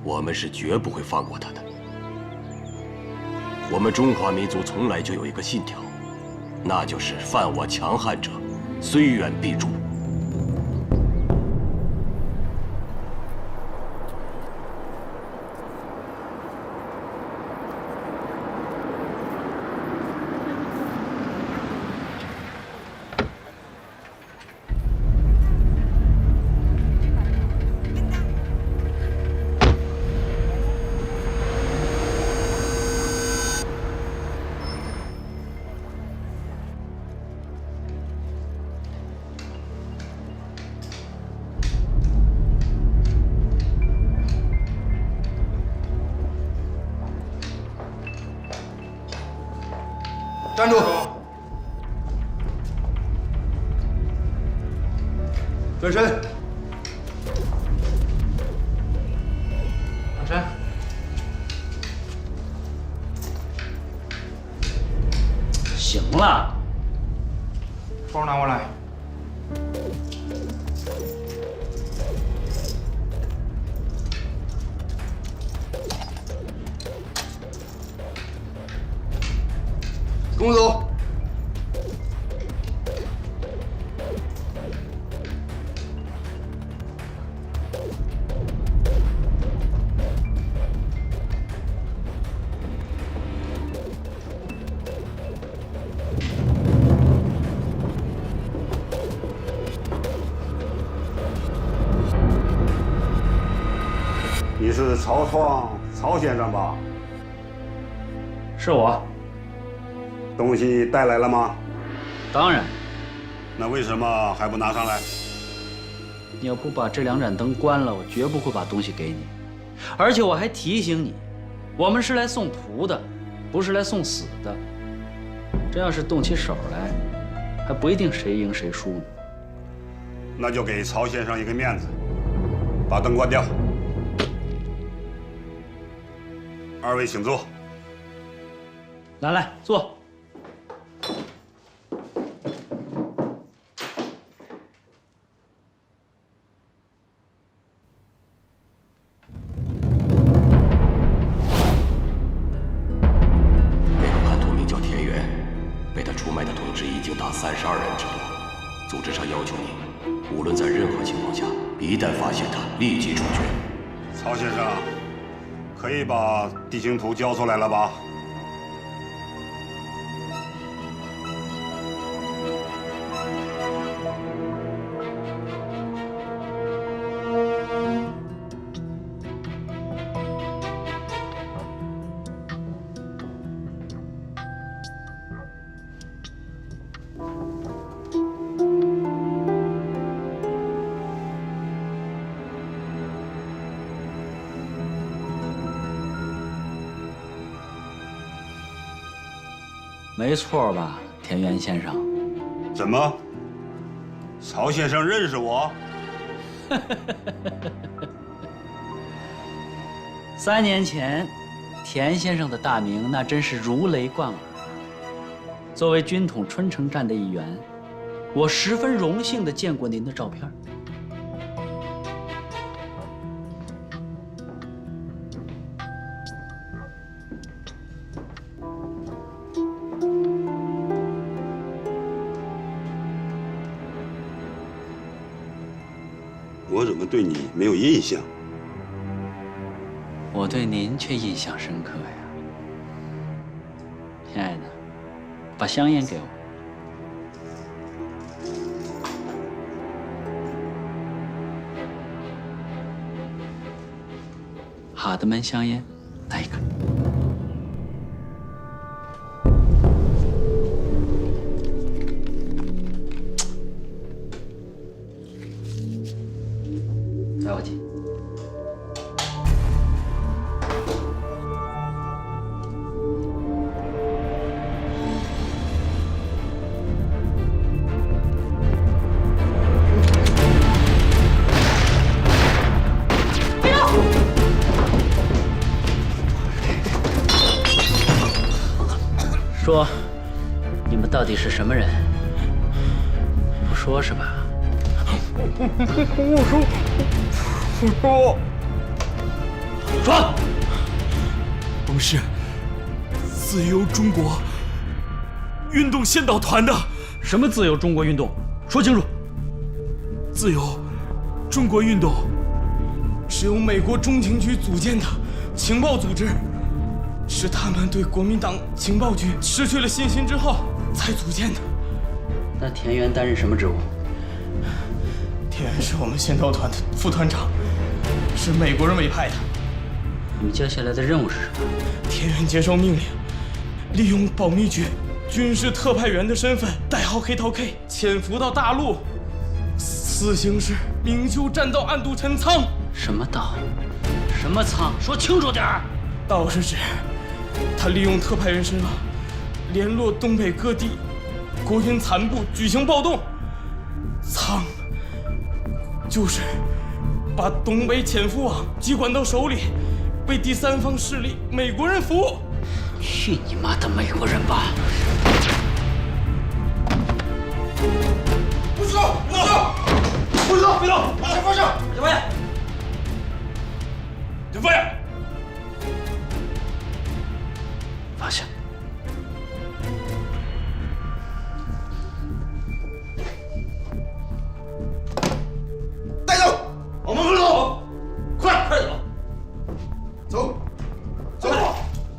我们是绝不会放过他的。我们中华民族从来就有一个信条，那就是犯我强悍者，虽远必诛。站住！转身！上山！行了，包拿过来。跟我走。你是曹创曹先生吧？是我。东西带来了吗？当然。那为什么还不拿上来？你要不把这2盏灯关了，我绝不会把东西给你。而且我还提醒你，我们是来送仆的，不是来送死的。这要是动起手来，还不一定谁赢谁输呢。那就给曹先生一个面子，把灯关掉。2位请坐。来，坐。那个叛徒名叫田园，被他出卖的同志已经达32人之多。组织上要求你，无论在任何情况下，一旦发现他，立即处决。曹先生，可以把地形图交出来了吧？没错吧，田园先生？怎么？曹先生认识我？3年前，田先生的大名那真是如雷贯耳。作为军统春城站的一员，我十分荣幸地见过您的照片。我怎么对你没有印象？我对您却印象深刻呀，亲爱的，把香烟给我。哈德曼香烟，来一个。来，我姐。说，你们到底是什么人？不说是吧？我说，说，我们是自由中国运动先导团的。什么自由中国运动？说清楚。自由中国运动是由美国中情局组建的情报组织，是他们对国民党情报局失去了信心之后才组建的。那田园担任什么职务？田园是我们先导团的副团长，是美国人委派的。你们接下来的任务是什么？田园接受命令，利用保密局军事特派员的身份，代号黑桃 K， 潜伏到大陆。此行是明修栈道，暗度陈仓。什么道？什么仓？说清楚点儿。道是指他利用特派员身份，联络东北各地国军残部举行暴动。仓就是把东北潜伏网接管到手里，为第三方势力美国人服务。去你妈的美国人吧！不许动！不许动！不许动！别动！把钱放下！小白，你放下！放下。带走！往门口走！快走！走！走！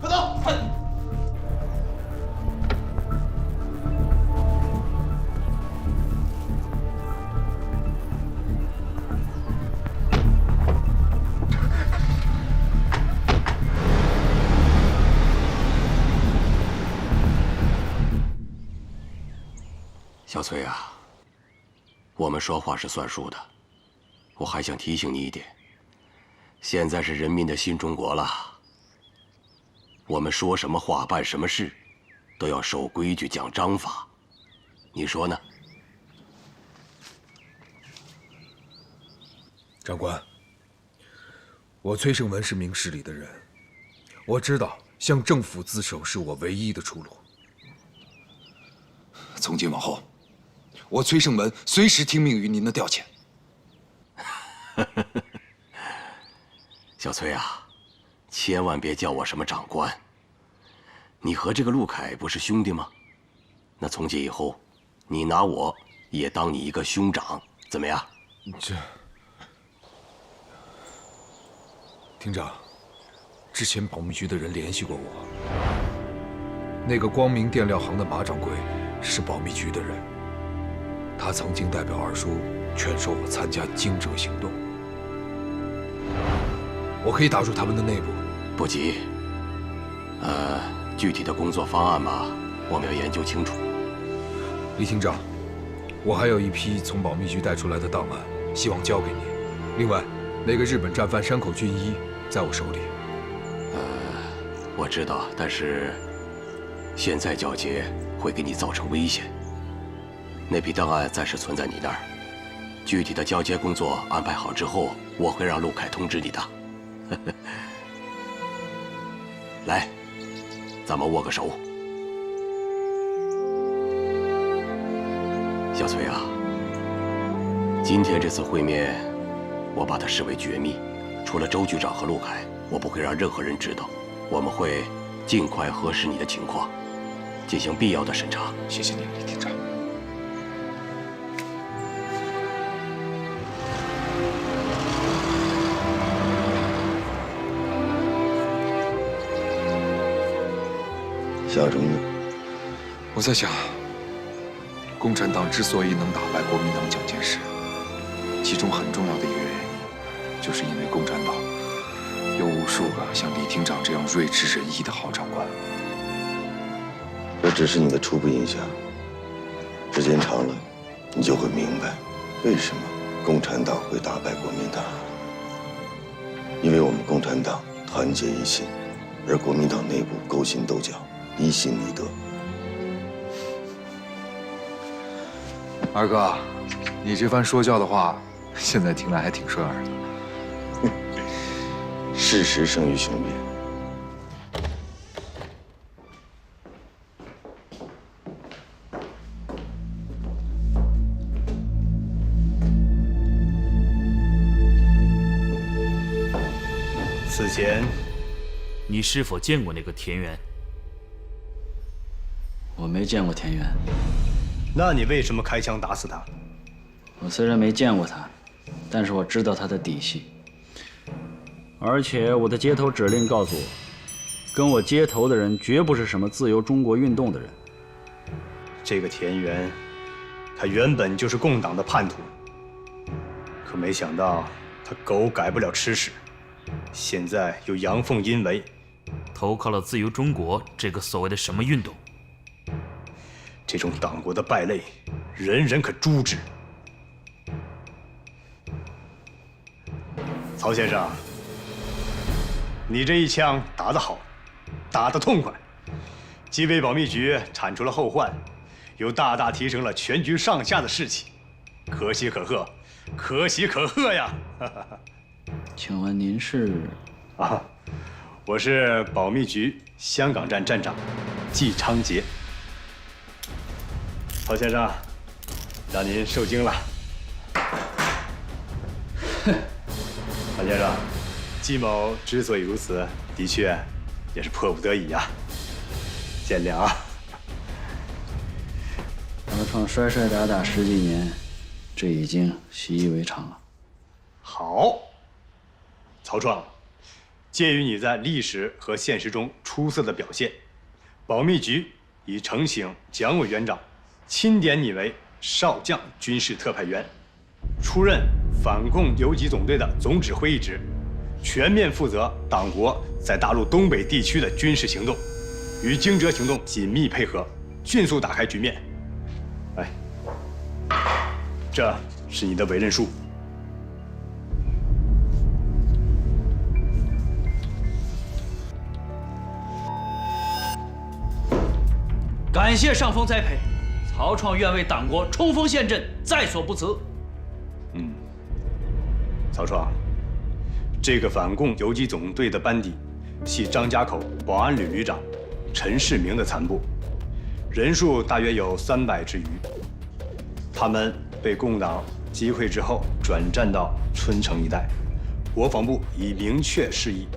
快走！快！小崔啊，我们说话是算数的。我还想提醒你一点，现在是人民的新中国了。我们说什么话、办什么事，都要守规矩、讲章法。你说呢？长官，我崔胜文是明事理的人，我知道向政府自首是我唯一的出路。从今往后，我崔胜文随时听命于您的调遣。小崔啊，千万别叫我什么长官。你和这个陆凯不是兄弟吗？那从今以后，你拿我也当你一个兄长，怎么样？厅长，之前保密局的人联系过我，那个光明电料行的马掌柜是保密局的人，他曾经代表二叔劝说我参加惊蛰行动。我可以打入他们的内部。不急，具体的工作方案嘛，我们要研究清楚。李厅长，我还有一批从保密局带出来的档案，希望交给你。另外，那个日本战犯山口俊一在我手里。我知道，但是现在交接会给你造成危险。那批档案暂时存在你那儿，具体的交接工作安排好之后，我会让陆凯通知你的。来，咱们握个手。小崔啊，今天这次会面，我把它视为绝密，除了周局长和陆凯，我不会让任何人知道。我们会尽快核实你的情况，进行必要的审查。谢谢您，李厅长。夏中呢？我在想，共产党之所以能打败国民党蒋介石，其中很重要的一个原因，就是因为共产党有无数个像李厅长这样睿智仁义的好长官。这只是你的初步印象，时间长了，你就会明白，为什么共产党会打败国民党。因为我们共产党团结一心，而国民党内部勾心斗角，离心离德。二哥，你这番说教的话，现在听来还挺顺耳的。事实胜于雄辩。此前，你是否见过那个田园？我没见过田园。那你为什么开枪打死他？我虽然没见过他，但是我知道他的底细。而且我的接头指令告诉我，跟我接头的人绝不是什么自由中国运动的人。这个田园，他原本就是共党的叛徒，可没想到他狗改不了吃屎，现在又阳奉阴违，投靠了自由中国这个所谓的什么运动。这种党国的败类，人人可诛之。曹先生，你这一枪打得好，打得痛快，既为保密局铲除了后患，又大大提升了全局上下的士气，可喜可贺，可喜可贺呀！请问您是？啊，我是保密局香港站站长季昌杰。曹先生，让您受惊了。曹先生，季某之所以如此，的确也是迫不得已呀，见谅啊。曹创摔摔打打10几年，这已经习以为常了。好，曹创，鉴于你在历史和现实中出色的表现，保密局已呈请蒋委员长钦点你为少将军事特派员，出任反共游击总队的总指挥一职，全面负责党国在大陆东北地区的军事行动，与惊蛰行动紧密配合，迅速打开局面。来，这是你的委任书。感谢上峰栽培，曹创愿为党国冲锋陷阵，在所不辞。曹创，这个反共游击总队的班底系张家口保安旅旅长陈世明的残部，人数大约有300之余。他们被共党击溃之后，转战到春城一带。国防部已明确示意，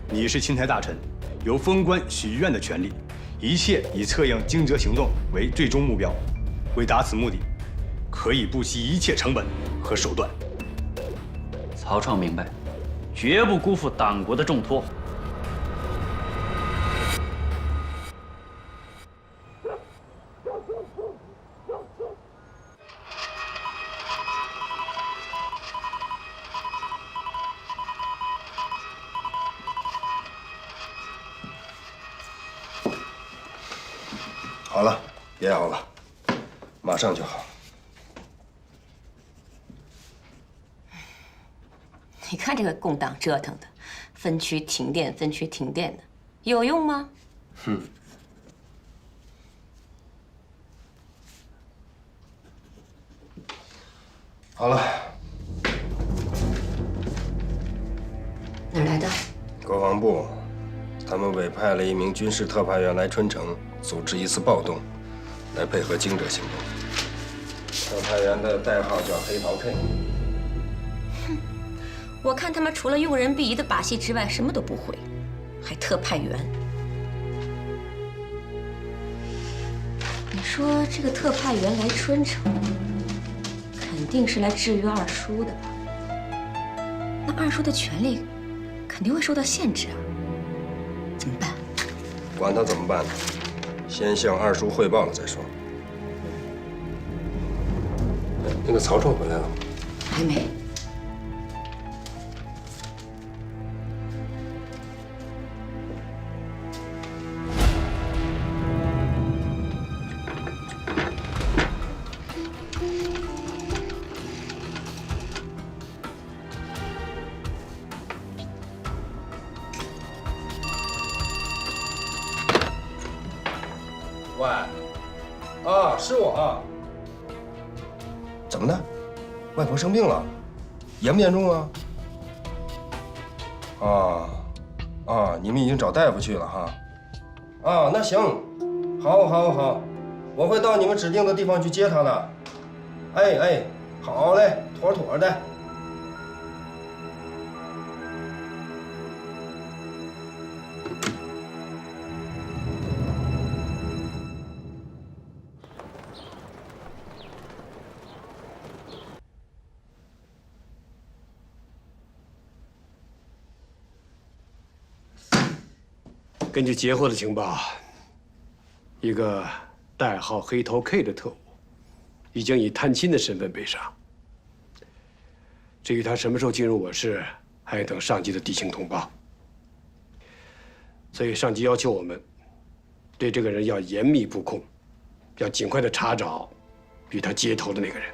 你是钦差大臣，有封官许愿的权利，一切以策应惊蛰行动为最终目标。为达此目的，可以不惜一切成本和手段。曹创明白，绝不辜负党国的重托。好了，别熬了，马上就好。你看这个共党折腾的，分区停电，分区停电的，有用吗？哼。好了。哪儿来的？国防部，他们委派了一名军事特派员来春城，组织一次暴动，来配合惊蛰行动。特派员的代号叫黑桃 K。我看他们除了用人必疑的把戏之外，什么都不会，还特派员。你说这个特派员来春城，肯定是来制约二叔的吧？那二叔的权力肯定会受到限制啊，怎么办？管他怎么办呢，先向二叔汇报了再说。那个曹创回来了吗？还没。喂，啊，是我啊。怎么的？外婆生病了，严不严重啊？你们已经找大夫去了哈？那行，好，我会到你们指定的地方去接她的。哎，好嘞，妥妥的。根据截获的情报，一个代号黑头 K 的特务，已经以探亲的身份被杀。至于他什么时候进入我市，还要等上级的地形通报。所以上级要求我们对这个人要严密布控，要尽快的查找与他接头的那个人。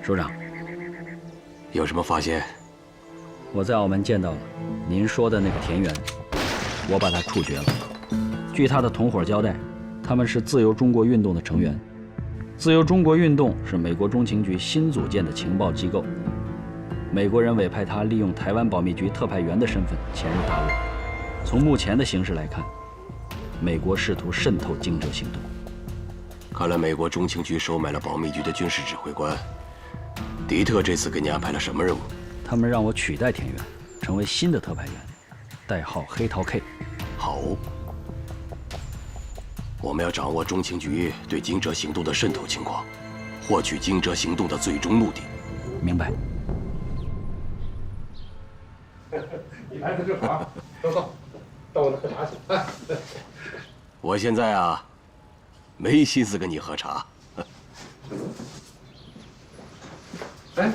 首长，有什么发现？我在澳门见到了您说的那个田园，我把他处决了。据他的同伙交代，他们是自由中国运动的成员。自由中国运动是美国中情局新组建的情报机构，美国人委派他利用台湾保密局特派员的身份潜入大陆。从目前的形势来看，美国试图渗透惊蛰行动。看来美国中情局收买了保密局的军事指挥官。迪特这次给你安排了什么任务？他们让我取代田园，成为新的特派员，代号黑桃 K。好，我们要掌握中情局对惊蛰行动的渗透情况，获取惊蛰行动的最终目的。明白。你来的正好，走，到我那喝茶去。哎，我现在啊，没心思跟你喝茶。哎，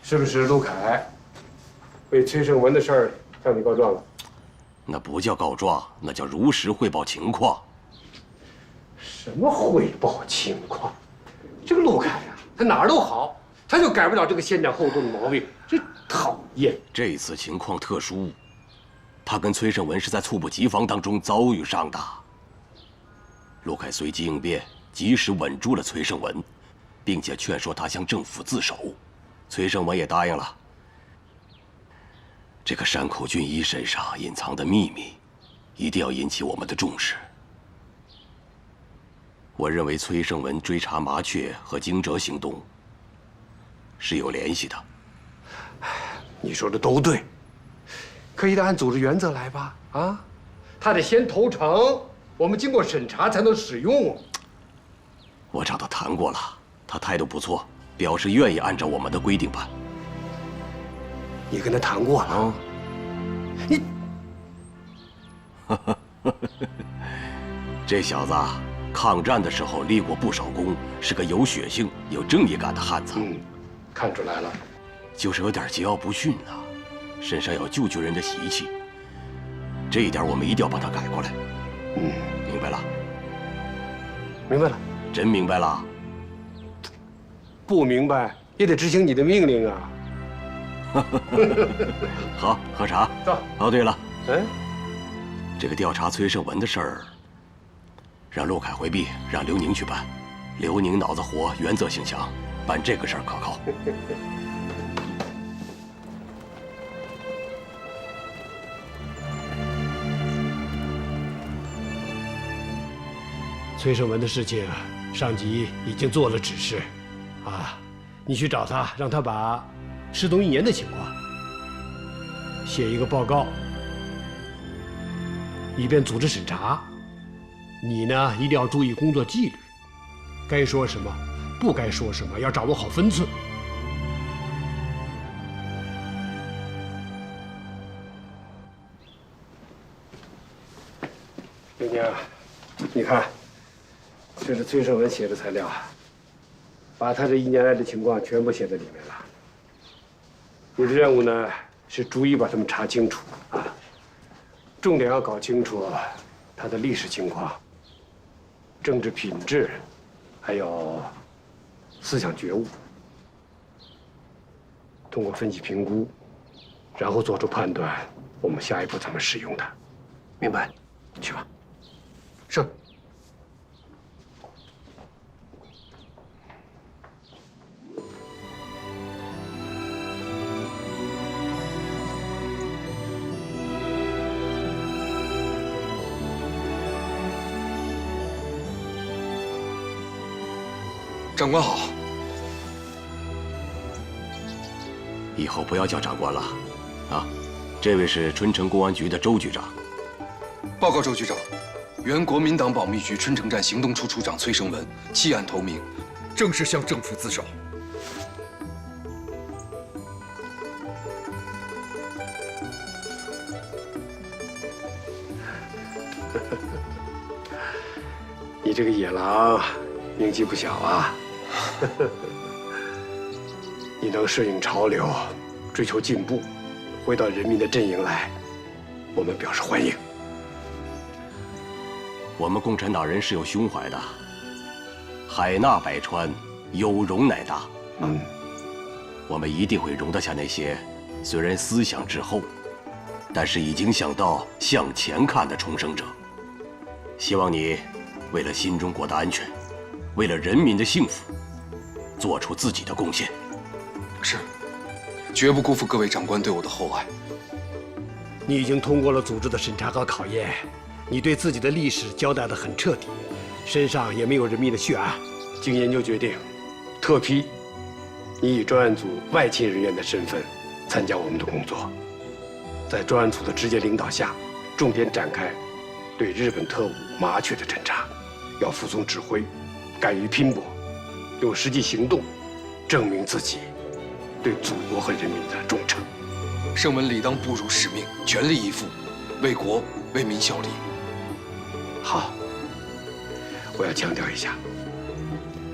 是不是陆凯为崔胜文的事儿向你告状了？那不叫告状，那叫如实汇报情况。什么汇报情况？这个陆凯呀，他哪儿都好，他就改不了这个先斩后奏的毛病，真讨厌。这次情况特殊，他跟崔胜文是在猝不及防当中遭遇上的。陆凯随机应变，及时稳住了崔胜文，并且劝说他向政府自首。崔胜文也答应了。这个山口俊一身上隐藏的秘密，一定要引起我们的重视。我认为崔胜文追查麻雀和惊蛰行动是有联系的。你说的都对，可以得按组织原则来吧？啊，他得先投诚，我们经过审查才能使用。我找他谈过了，他态度不错，表示愿意按照我们的规定办。你跟他谈过了？你，这小子抗战的时候立过不少功，是个有血性、有正义感的汉子。看出来了，就是有点桀骜不驯啊，身上有救救人的习气。这一点我们一定要把他改过来。明白了？明白了。真明白了？不明白也得执行你的命令啊。好，喝茶。走。哦，对了，哎，这个调查崔胜文的事儿，让陆凯回避，让刘宁去办。刘宁脑子活，原则性强，办这个事儿可靠。崔胜文的事情，上级已经做了指示，啊，你去找他，让他把失踪1年的情况写一个报告，以便组织审查。你呢，一定要注意工作纪律，该说什么，不该说什么，要掌握好分寸。刘宁，你看，这是崔胜文写的材料，把他这1年来的情况全部写在里面了。你的任务呢，是逐一把他们查清楚啊，重点要搞清楚他的历史情况、政治品质，还有思想觉悟。通过分析评估，然后做出判断，我们下一步怎么使用它，明白？去吧。是。长官好。以后不要叫长官了，啊，这位是春城公安局的周局长。报告周局长，原国民党保密局春城站行动处处长崔胜文弃暗投明，正式向政府自首。你这个野狼，名气不小啊！你能顺应潮流，追求进步，回到人民的阵营来，我们表示欢迎。我们共产党人是有胸怀的，海纳百川，有容乃大。我们一定会容得下那些虽然思想滞后，但是已经想到向前看的重生者。希望你为了新中国的安全，为了人民的幸福，做出自己的贡献。是，绝不辜负各位长官对我的厚爱。你已经通过了组织的审查和考验，你对自己的历史交代得很彻底，身上也没有人民的血案。经研究决定，特批你以专案组外勤人员的身份参加我们的工作，在专案组的直接领导下，重点展开对日本特务麻雀的侦查，要服从指挥，敢于拼搏，用实际行动证明自己对祖国和人民的忠诚。胜文理当不辱使命，全力以赴，为国为民效力。好，我要强调一下，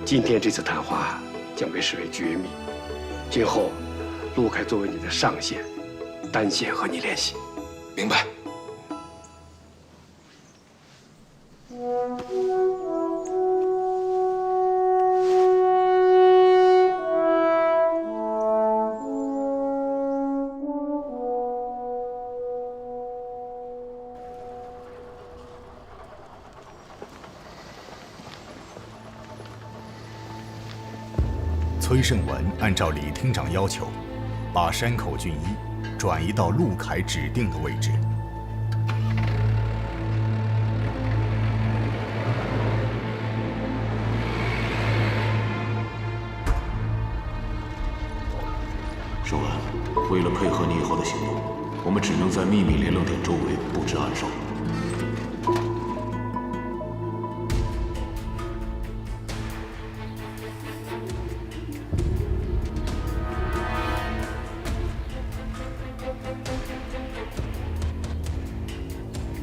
今天这次谈话将被视为绝密，今后陆凯作为你的上线，单线和你联系。明白。崔胜文按照李厅长要求，把山口俊一转移到陆凯指定的位置。胜文，为了配合你以后的行动，我们只能在秘密联络点周围布置暗哨。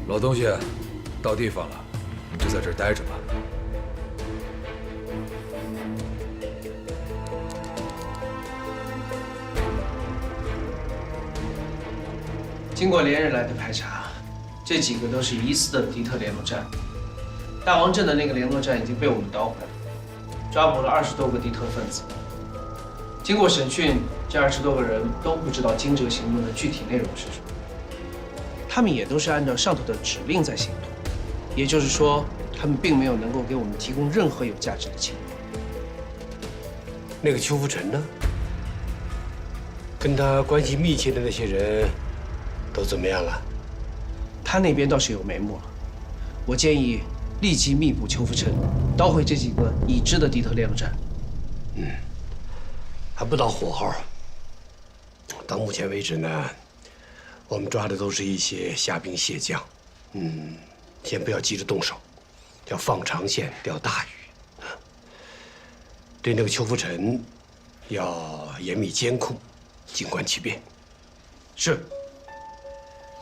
老东西，到地方了，你就在这儿待着吧。经过连日来的排查，这几个都是疑似的敌特联络站。大王镇的那个联络站已经被我们捣毁了，抓捕了20多个敌特分子。经过审讯，这20多个人都不知道惊蛰行动的具体内容是什么。他们也都是按照上头的指令在行动，也就是说，他们并没有能够给我们提供任何有价值的情报。那个邱福臣呢？跟他关系密切的那些人，都怎么样了？他那边倒是有眉目了。我建议立即密捕邱福臣，捣毁这几个已知的敌特联络站。还不到火候。到目前为止呢，我们抓的都是一些虾兵蟹将，先不要急着动手，要放长线钓大鱼。对那个邱福臣，要严密监控，静观其变。是。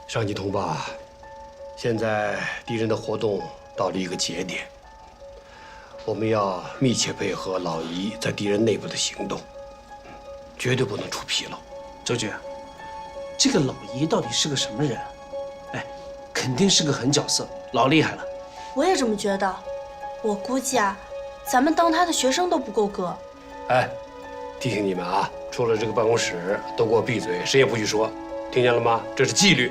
上级通报，现在敌人的活动到了一个节点，我们要密切配合老姨在敌人内部的行动，绝对不能出纰漏。周局，这个老姨到底是个什么人？哎，肯定是个狠角色，老厉害了。我也这么觉得。我估计啊，咱们当他的学生都不够格。哎，提醒你们啊，出了这个办公室都给我闭嘴，谁也不许说，听见了吗？这是纪律。